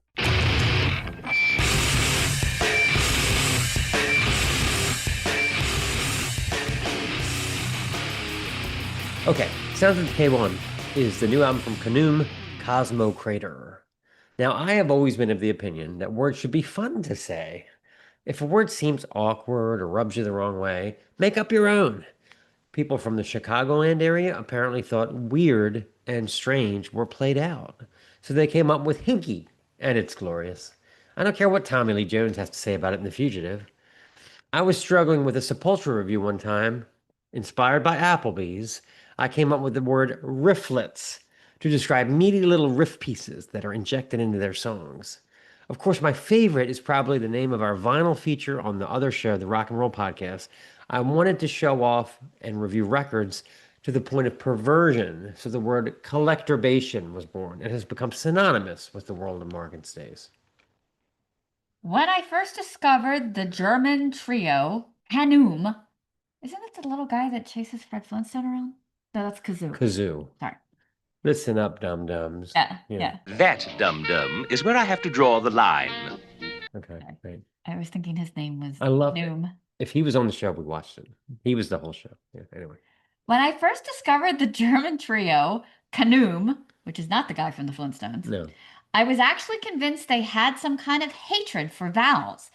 Okay, Sounds of Decay 1 is the new album from Khnvm, Cosmocrator. Now, I have always been of the opinion that words should be fun to say. If a word seems awkward or rubs you the wrong way, make up your own. People from the Chicagoland area apparently thought weird and strange were played out. So they came up with hinky, and it's glorious. I don't care what Tommy Lee Jones has to say about it in The Fugitive. I was struggling with a Sepultura review one time, inspired by Applebee's. I came up with the word rifflets to describe meaty little riff pieces that are injected into their songs. Of course, my favorite is probably the name of our vinyl feature on the other show, the Rock and Roll Podcast. I wanted to show off and review records to the point of perversion, so the word collectorbation was born. It has become synonymous with the world of Mark and Stace. When I first discovered the German trio, Khnvm, isn't it the little guy that chases Fred Flintstone around? No, that's Kazoo. Kazoo. Sorry. Listen up, dum-dums. Yeah. That, dum-dum, is where I have to draw the line. Okay, great. I was thinking his name was I love it. Khnvm. If he was on the show, we watched it. He was the whole show. Yeah, anyway. When I first discovered the German trio, Khnvm, which is not the guy from the Flintstones, No. I was actually convinced they had some kind of hatred for vowels.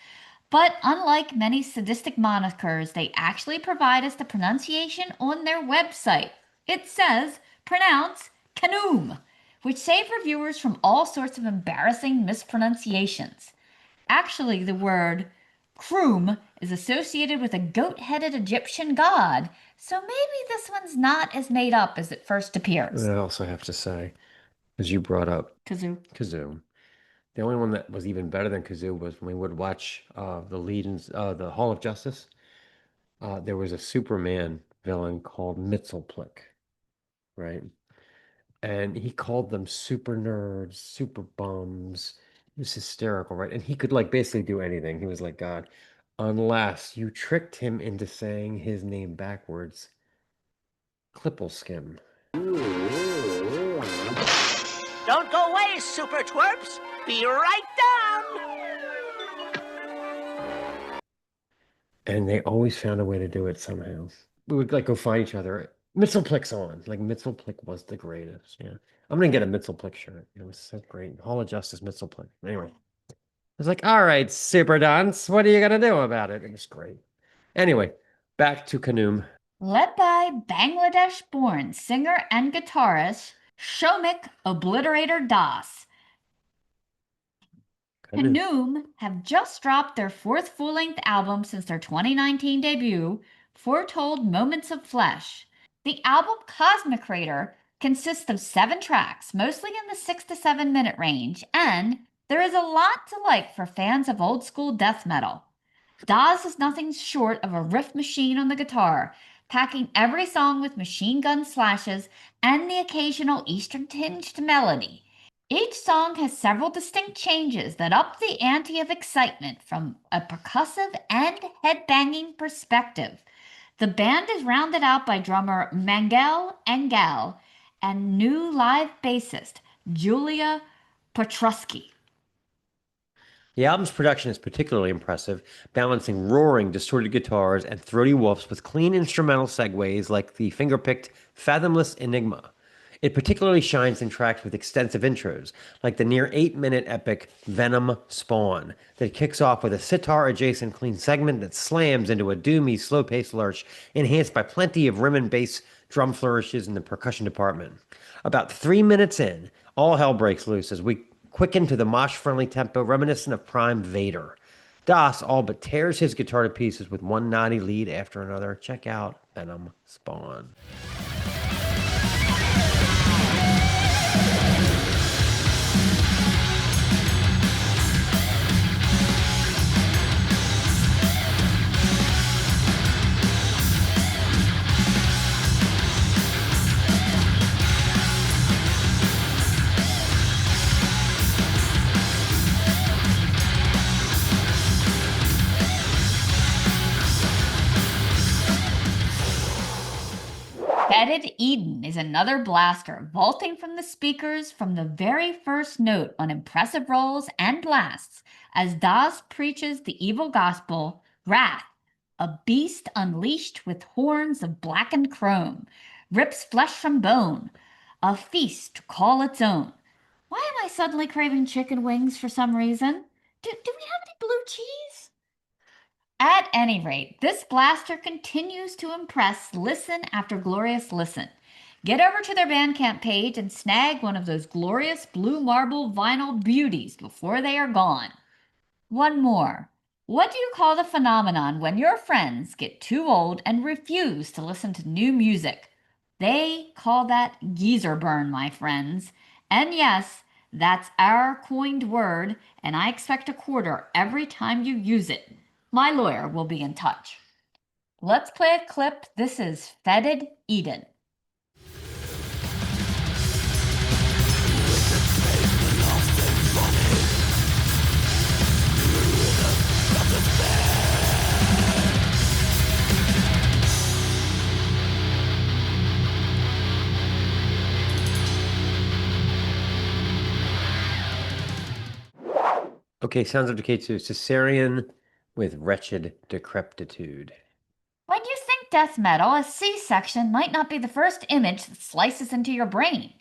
But unlike many sadistic monikers, they actually provide us the pronunciation on their website. It says, pronounce Khnvm, which saved reviewers from all sorts of embarrassing mispronunciations. Actually, the word Kroom is associated with a goat-headed Egyptian god, so maybe this one's not as made up as it first appears. I also have to say, as you brought up Kazoo. Kazoo, the only one that was even better than Kazoo was when we would watch the lead in the Hall of Justice. There was a Superman villain called Mxyzptlk, right? And he called them super nerds, super bums. It was hysterical, right? And he could like basically do anything. He was like God, unless you tricked him into saying his name backwards. Klippleskim. Don't go away, super twerps. Be right down. And they always found a way to do it somehow. We would like go find each other. Mxyzptlk's on. Like Mxyzptlk was the greatest. Yeah. I'm gonna get a Mxyzptlk shirt. It was so great. Hall of Justice Mxyzptlk. Anyway. I was like, all right, Super Dance, what are you gonna do about it? It was great. Anyway, back to Khnvm. Led by Bangladesh-born singer and guitarist Shomik Obliterator Das, Khnvm have just dropped their fourth full-length album since their 2019 debut, Foretold Moments of Flesh. The album Cosmocrator consists of 7 tracks, mostly in the 6 to 7 minute range, and there is a lot to like for fans of old-school death metal. Das is nothing short of a riff machine on the guitar, packing every song with machine gun slashes and the occasional Eastern-tinged melody. Each song has several distinct changes that up the ante of excitement from a percussive and headbanging perspective. The band is rounded out by drummer Mangel Engel and new live bassist Julia Petruski. The album's production is particularly impressive, balancing roaring, distorted guitars and throaty wooфs with clean instrumental segues like the finger-picked Fathomless Enigma. It particularly shines in tracks with extensive intros, like the near 8-minute epic Venom Spawn, that kicks off with a sitar-adjacent clean segment that slams into a doomy, slow-paced lurch, enhanced by plenty of rim and bass drum flourishes in the percussion department. About 3 minutes in, all hell breaks loose as we quicken to the mosh-friendly tempo reminiscent of Prime Vader. Das all but tears his guitar to pieces with one naughty lead after another. Check out Venom Spawn. Fetid Eden is another blaster, vaulting from the speakers from the very first note on impressive rolls and blasts as Das preaches the evil gospel, Wrath, a beast unleashed with horns of blackened chrome, rips flesh from bone, a feast to call its own. Why am I suddenly craving chicken wings for some reason? Do we have any blue cheese? At any rate, this blaster continues to impress listen after glorious listen. Get over to their Bandcamp page and snag one of those glorious blue marble vinyl beauties before they are gone. One more. What do you call the phenomenon when your friends get too old and refuse to listen to new music? They call that geezer burn, my friends. And yes, that's our coined word, and I expect a quarter every time you use it. My lawyer will be in touch. Let's play a clip. This is Fetid Eden. Okay, Sounds of Decay 2, Caesarean with Wretched Decrepitude. When you think death metal, a C-section might not be the first image that slices into your brain.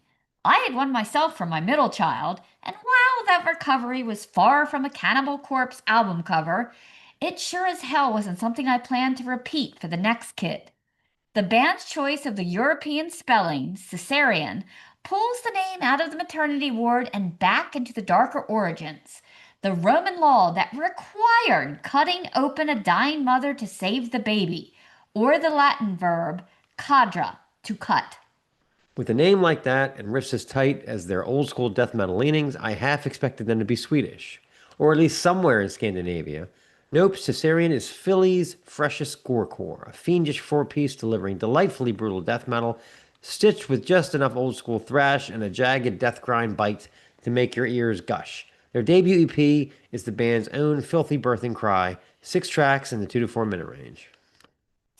I had one myself from my middle child, and while that recovery was far from a Cannibal Corpse album cover, it sure as hell wasn't something I planned to repeat for the next kid. The band's choice of the European spelling, Caesarean, pulls the name out of the maternity ward and back into the darker origins. The Roman law that required cutting open a dying mother to save the baby, or the Latin verb cadra, to cut. With a name like that and riffs as tight as their old school death metal leanings, I half expected them to be Swedish, or at least somewhere in Scandinavia. Nope, Caesarean is Philly's freshest gorecore, a fiendish four-piece delivering delightfully brutal death metal, stitched with just enough old school thrash and a jagged death grind bite to make your ears gush. Their debut EP is the band's own filthy birthing cry, 6 tracks in the 2 to 4 minute range.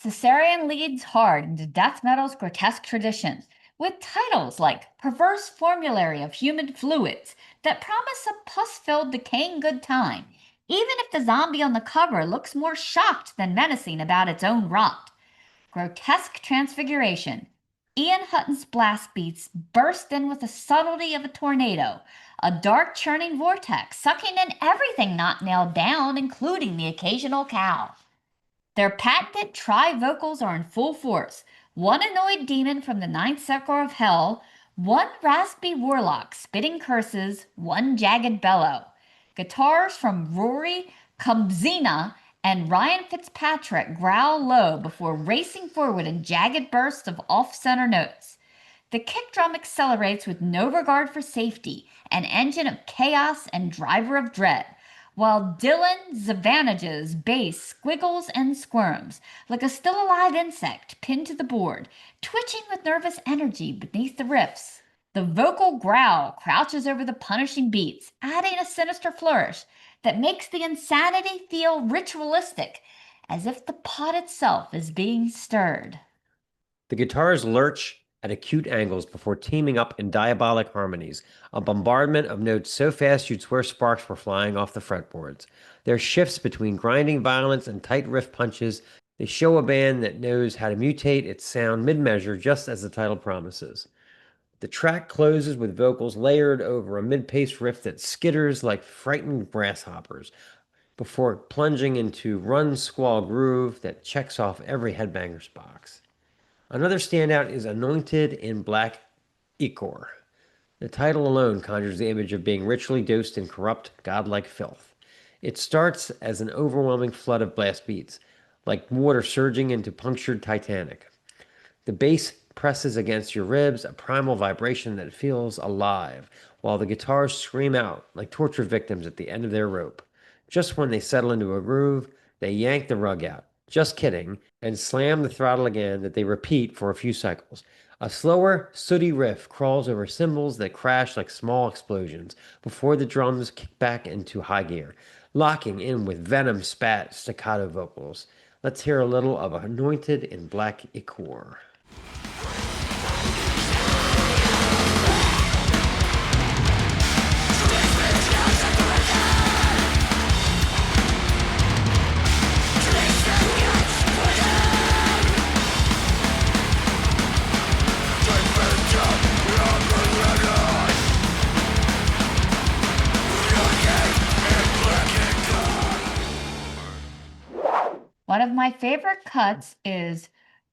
Caesarean leads hard into death metal's grotesque tradition, with titles like Perverse Formulary of Human Fluids that promise a pus-filled decaying good time, even if the zombie on the cover looks more shocked than menacing about its own rot. Grotesque transfiguration. Ian Hutton's blast beats burst in with the subtlety of a tornado, a dark churning vortex sucking in everything not nailed down, including the occasional cow. Their patented tri-vocals are in full force. One annoyed demon from the ninth sector of hell, one raspy warlock spitting curses, one jagged bellow. Guitars from Rory Khnvm and Ryan Fitzpatrick growl low before racing forward in jagged bursts of off-center notes. The kick drum accelerates with no regard for safety, an engine of chaos and driver of dread, while Dylan Zavanage's bass squiggles and squirms like a still-alive insect pinned to the board, twitching with nervous energy beneath the riffs. The vocal growl crouches over the punishing beats, adding a sinister flourish that makes the insanity feel ritualistic, as if the pot itself is being stirred. The guitars lurch at acute angles before teaming up in diabolic harmonies, a bombardment of notes so fast you'd swear sparks were flying off the fretboards. Their shifts between grinding violence and tight riff punches, they show a band that knows how to mutate its sound mid-measure just as the title promises. The track closes with vocals layered over a mid-paced riff that skitters like frightened grasshoppers before plunging into Run Squall groove that checks off every headbanger's box. Another standout is Anointed in Black Ichor. The title alone conjures the image of being ritually dosed in corrupt, godlike filth. It starts as an overwhelming flood of blast beats, like water surging into punctured Titanic. The bass presses against your ribs, a primal vibration that feels alive, while the guitars scream out like torture victims at the end of their rope. Just when they settle into a groove, they yank the rug out. Just kidding, and slam the throttle again that they repeat for a few cycles. A slower, sooty riff crawls over cymbals that crash like small explosions before the drums kick back into high gear, locking in with Venom spat staccato vocals. Let's hear a little of Anointed in Black Ichor. One of my favorite cuts is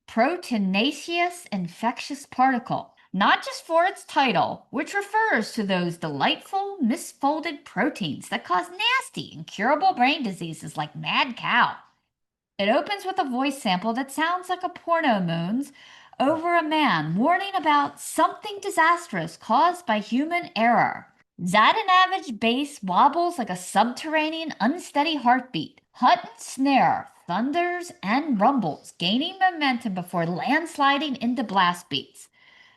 Proteinaceous Infectious Particle, not just for its title, which refers to those delightful misfolded proteins that cause nasty, incurable brain diseases like mad cow. It opens with a voice sample that sounds like a porno moans over a man warning about something disastrous caused by human error. Zadanavage bass wobbles like a subterranean, unsteady heartbeat. Hutton's snare thunders and rumbles, gaining momentum before landsliding into blast beats.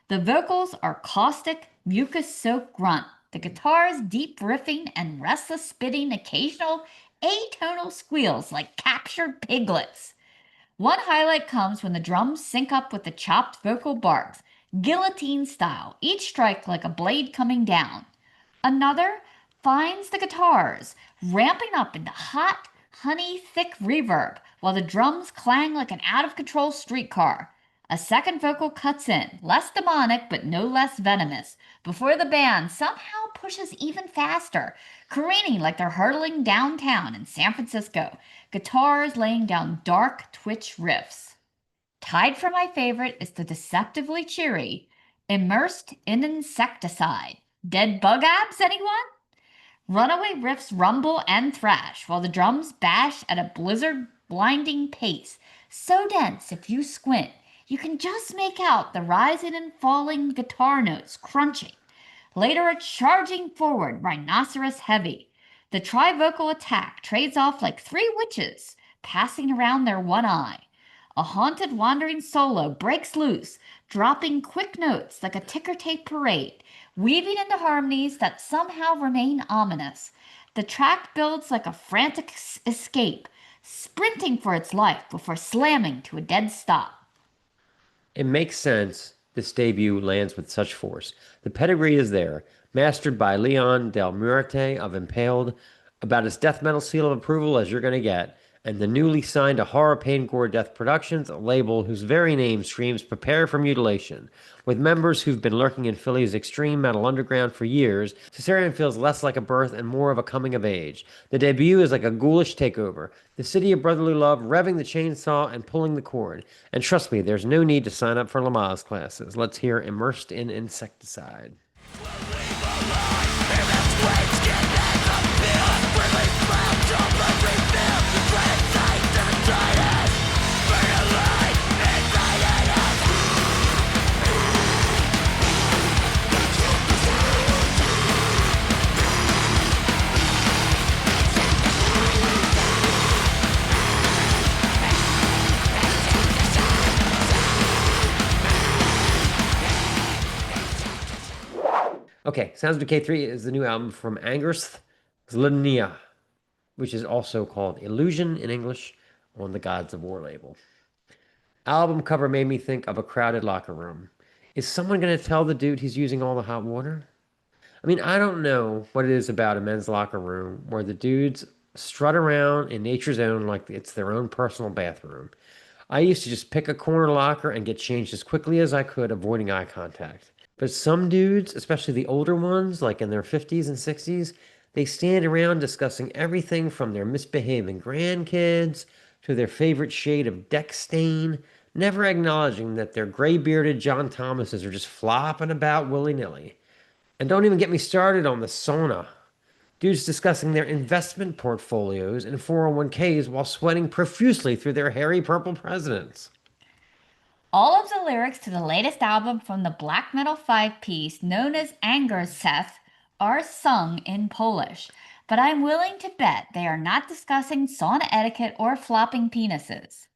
The vocals are caustic, mucus-soaked grunt. The guitars deep riffing and restless spitting occasional atonal squeals like captured piglets. One highlight comes when the drums sync up with the chopped vocal barks, guillotine style, each strike like a blade coming down. Another finds the guitars ramping up into hot, honey thick reverb, while the drums clang like an out-of-control streetcar. A second vocal cuts in, less demonic but no less venomous, before the band somehow pushes even faster, careening like they're hurtling downtown in San Francisco, guitars laying down dark twitch riffs. Tied for my favorite is the deceptively cheery Immersed in Insecticide. Dead bug abs, anyone? Runaway riffs rumble and thrash, while the drums bash at a blizzard-blinding pace, so dense if you squint, you can just make out the rising and falling guitar notes crunching. Later, a charging forward rhinoceros heavy. The tri-vocal attack trades off like three witches, passing around their one eye. A haunted wandering solo breaks loose, dropping quick notes like a ticker tape parade, weaving into harmonies that somehow remain ominous. The track builds like a frantic escape, sprinting for its life before slamming to a dead stop. It makes sense this debut lands with such force. The pedigree is there, mastered by Leon Del Muerte of Impaled, about as death metal seal of approval as you're going to get, and the newly signed to Horror Pain Gore Death Productions, a label whose very name screams prepare for mutilation. With members who've been lurking in Philly's extreme metal underground for years, Caesarean feels less like a birth and more of a coming of age. The debut is like a ghoulish takeover, the city of brotherly love revving the chainsaw and pulling the cord. And trust me, there's no need to sign up for Lamaze classes. Let's hear Immersed in Insecticide. Okay, Sounds of Decay 3 is the new album from Angrrsth, Zludnia, which is also called Illusion in English on the Gods of War label. Album cover made me think of a crowded locker room. Is someone going to tell the dude he's using all the hot water? I mean, I don't know what it is about a men's locker room where the dudes strut around in nature's own like it's their own personal bathroom. I used to just pick a corner locker and get changed as quickly as I could, avoiding eye contact. But some dudes, especially the older ones, like in their 50s and 60s, they stand around discussing everything from their misbehaving grandkids to their favorite shade of deck stain, never acknowledging that their gray-bearded John Thomases are just flopping about willy-nilly. And don't even get me started on the sauna. Dudes discussing their investment portfolios and 401ks while sweating profusely through their hairy purple presidents. All of the lyrics to the latest album from the black metal five-piece known as Angrssth are sung in Polish, but I'm willing to bet they are not discussing sauna etiquette or flopping penises.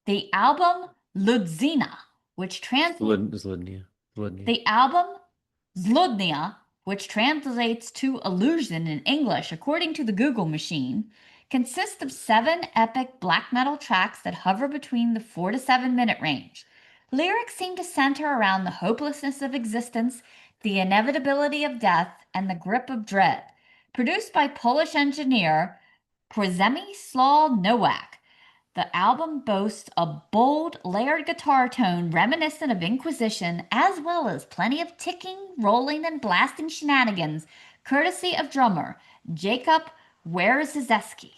The album Zludnia, which translates to illusion in English according to the Google machine, consists of 7 epic black metal tracks that hover between the 4 to 7 minute range. Lyrics seem to center around the hopelessness of existence, the inevitability of death, and the grip of dread. Produced by Polish engineer Przemysław Nowak, the album boasts a bold, layered guitar tone reminiscent of Inquisition, as well as plenty of ticking, rolling, and blasting shenanigans, courtesy of drummer Jacob Wierzewski.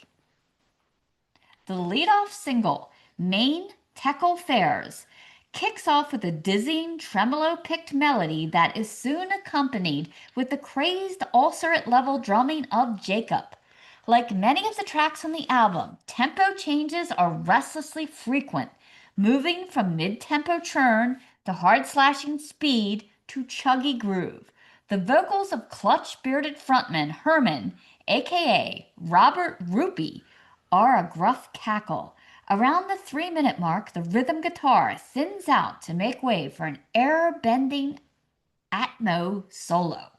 The lead-off single, Main Tekel Fairs, kicks off with a dizzying, tremolo-picked melody that is soon accompanied with the crazed ulcerate-level drumming of Jacob. Like many of the tracks on the album, tempo changes are restlessly frequent, moving from mid-tempo churn to hard-slashing speed to chuggy groove. The vocals of clutch-bearded frontman Herman, a.k.a. Robert Rupie, are a gruff cackle. Around the 3-minute mark, the rhythm guitar thins out to make way for an air-bending Atmo solo.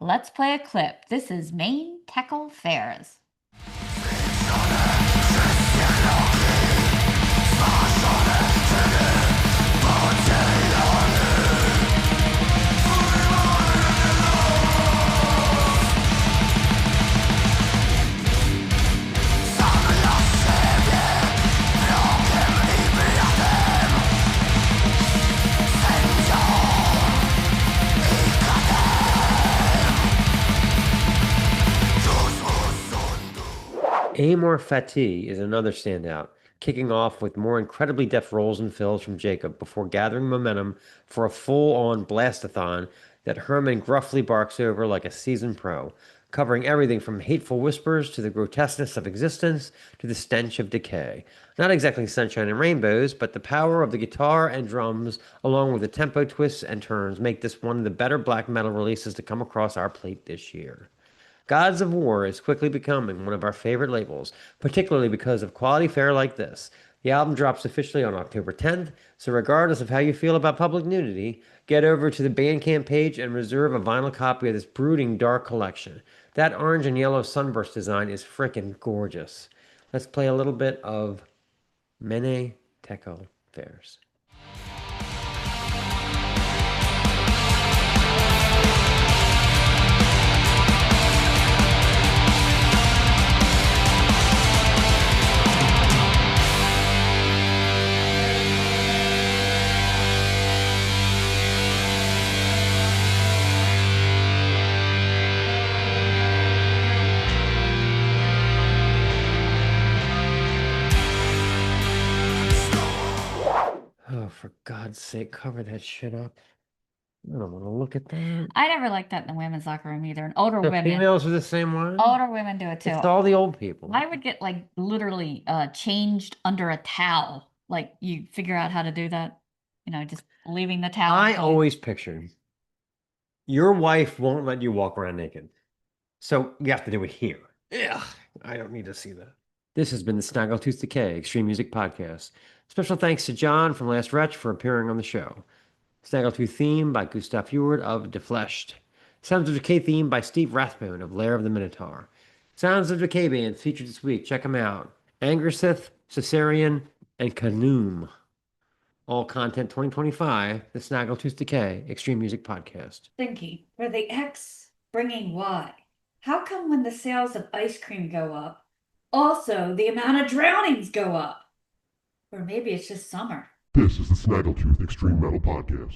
Let's play a clip. This is Main Tekel Fairs. Amor Fati is another standout, kicking off with more incredibly deft rolls and fills from Jacob before gathering momentum for a full-on blastathon that Herman gruffly barks over like a seasoned pro, covering everything from hateful whispers to the grotesqueness of existence to the stench of decay. Not exactly sunshine and rainbows, but the power of the guitar and drums, along with the tempo twists and turns, make this one of the better black metal releases to come across our plate this year. Gods of War is quickly becoming one of our favorite labels, particularly because of quality fare like this. The album drops officially on October 10th, so regardless of how you feel about public nudity, get over to the Bandcamp page and reserve a vinyl copy of this brooding dark collection. That orange and yellow sunburst design is frickin' gorgeous. Let's play a little bit of Mene Tekel Fairs. Oh, for God's sake, cover that shit up. I don't want to look at that. I never liked that in the women's locker room either. And older The women, females are the same way. older women do it too. It's all the old people. I would get like literally changed under a towel. Like you figure out how to do that, just leaving the towel. I on. always pictured your wife won't let you walk around naked. So you have to do it here. Yeah, I don't need to see that. This has been the Snaggletooth Decay Extreme Music Podcast. Special thanks to John from Last Retch for appearing on the show. Snaggletooth theme by Gustav Fjord of Defleshed. Sounds of Decay theme by Steve Rathbone of Lair of the Minotaur. Sounds of Decay bands featured this week. Check them out. Angrrsth, Caesarean, and Khnvm. All content 2025, the Snaggletooth Decay Extreme Music Podcast. Thinking, for the X bringing Y. How come when the sales of ice cream go up, also the amount of drownings go up? Or maybe it's just summer. This is the Snaggletooth Extreme Metal Podcast.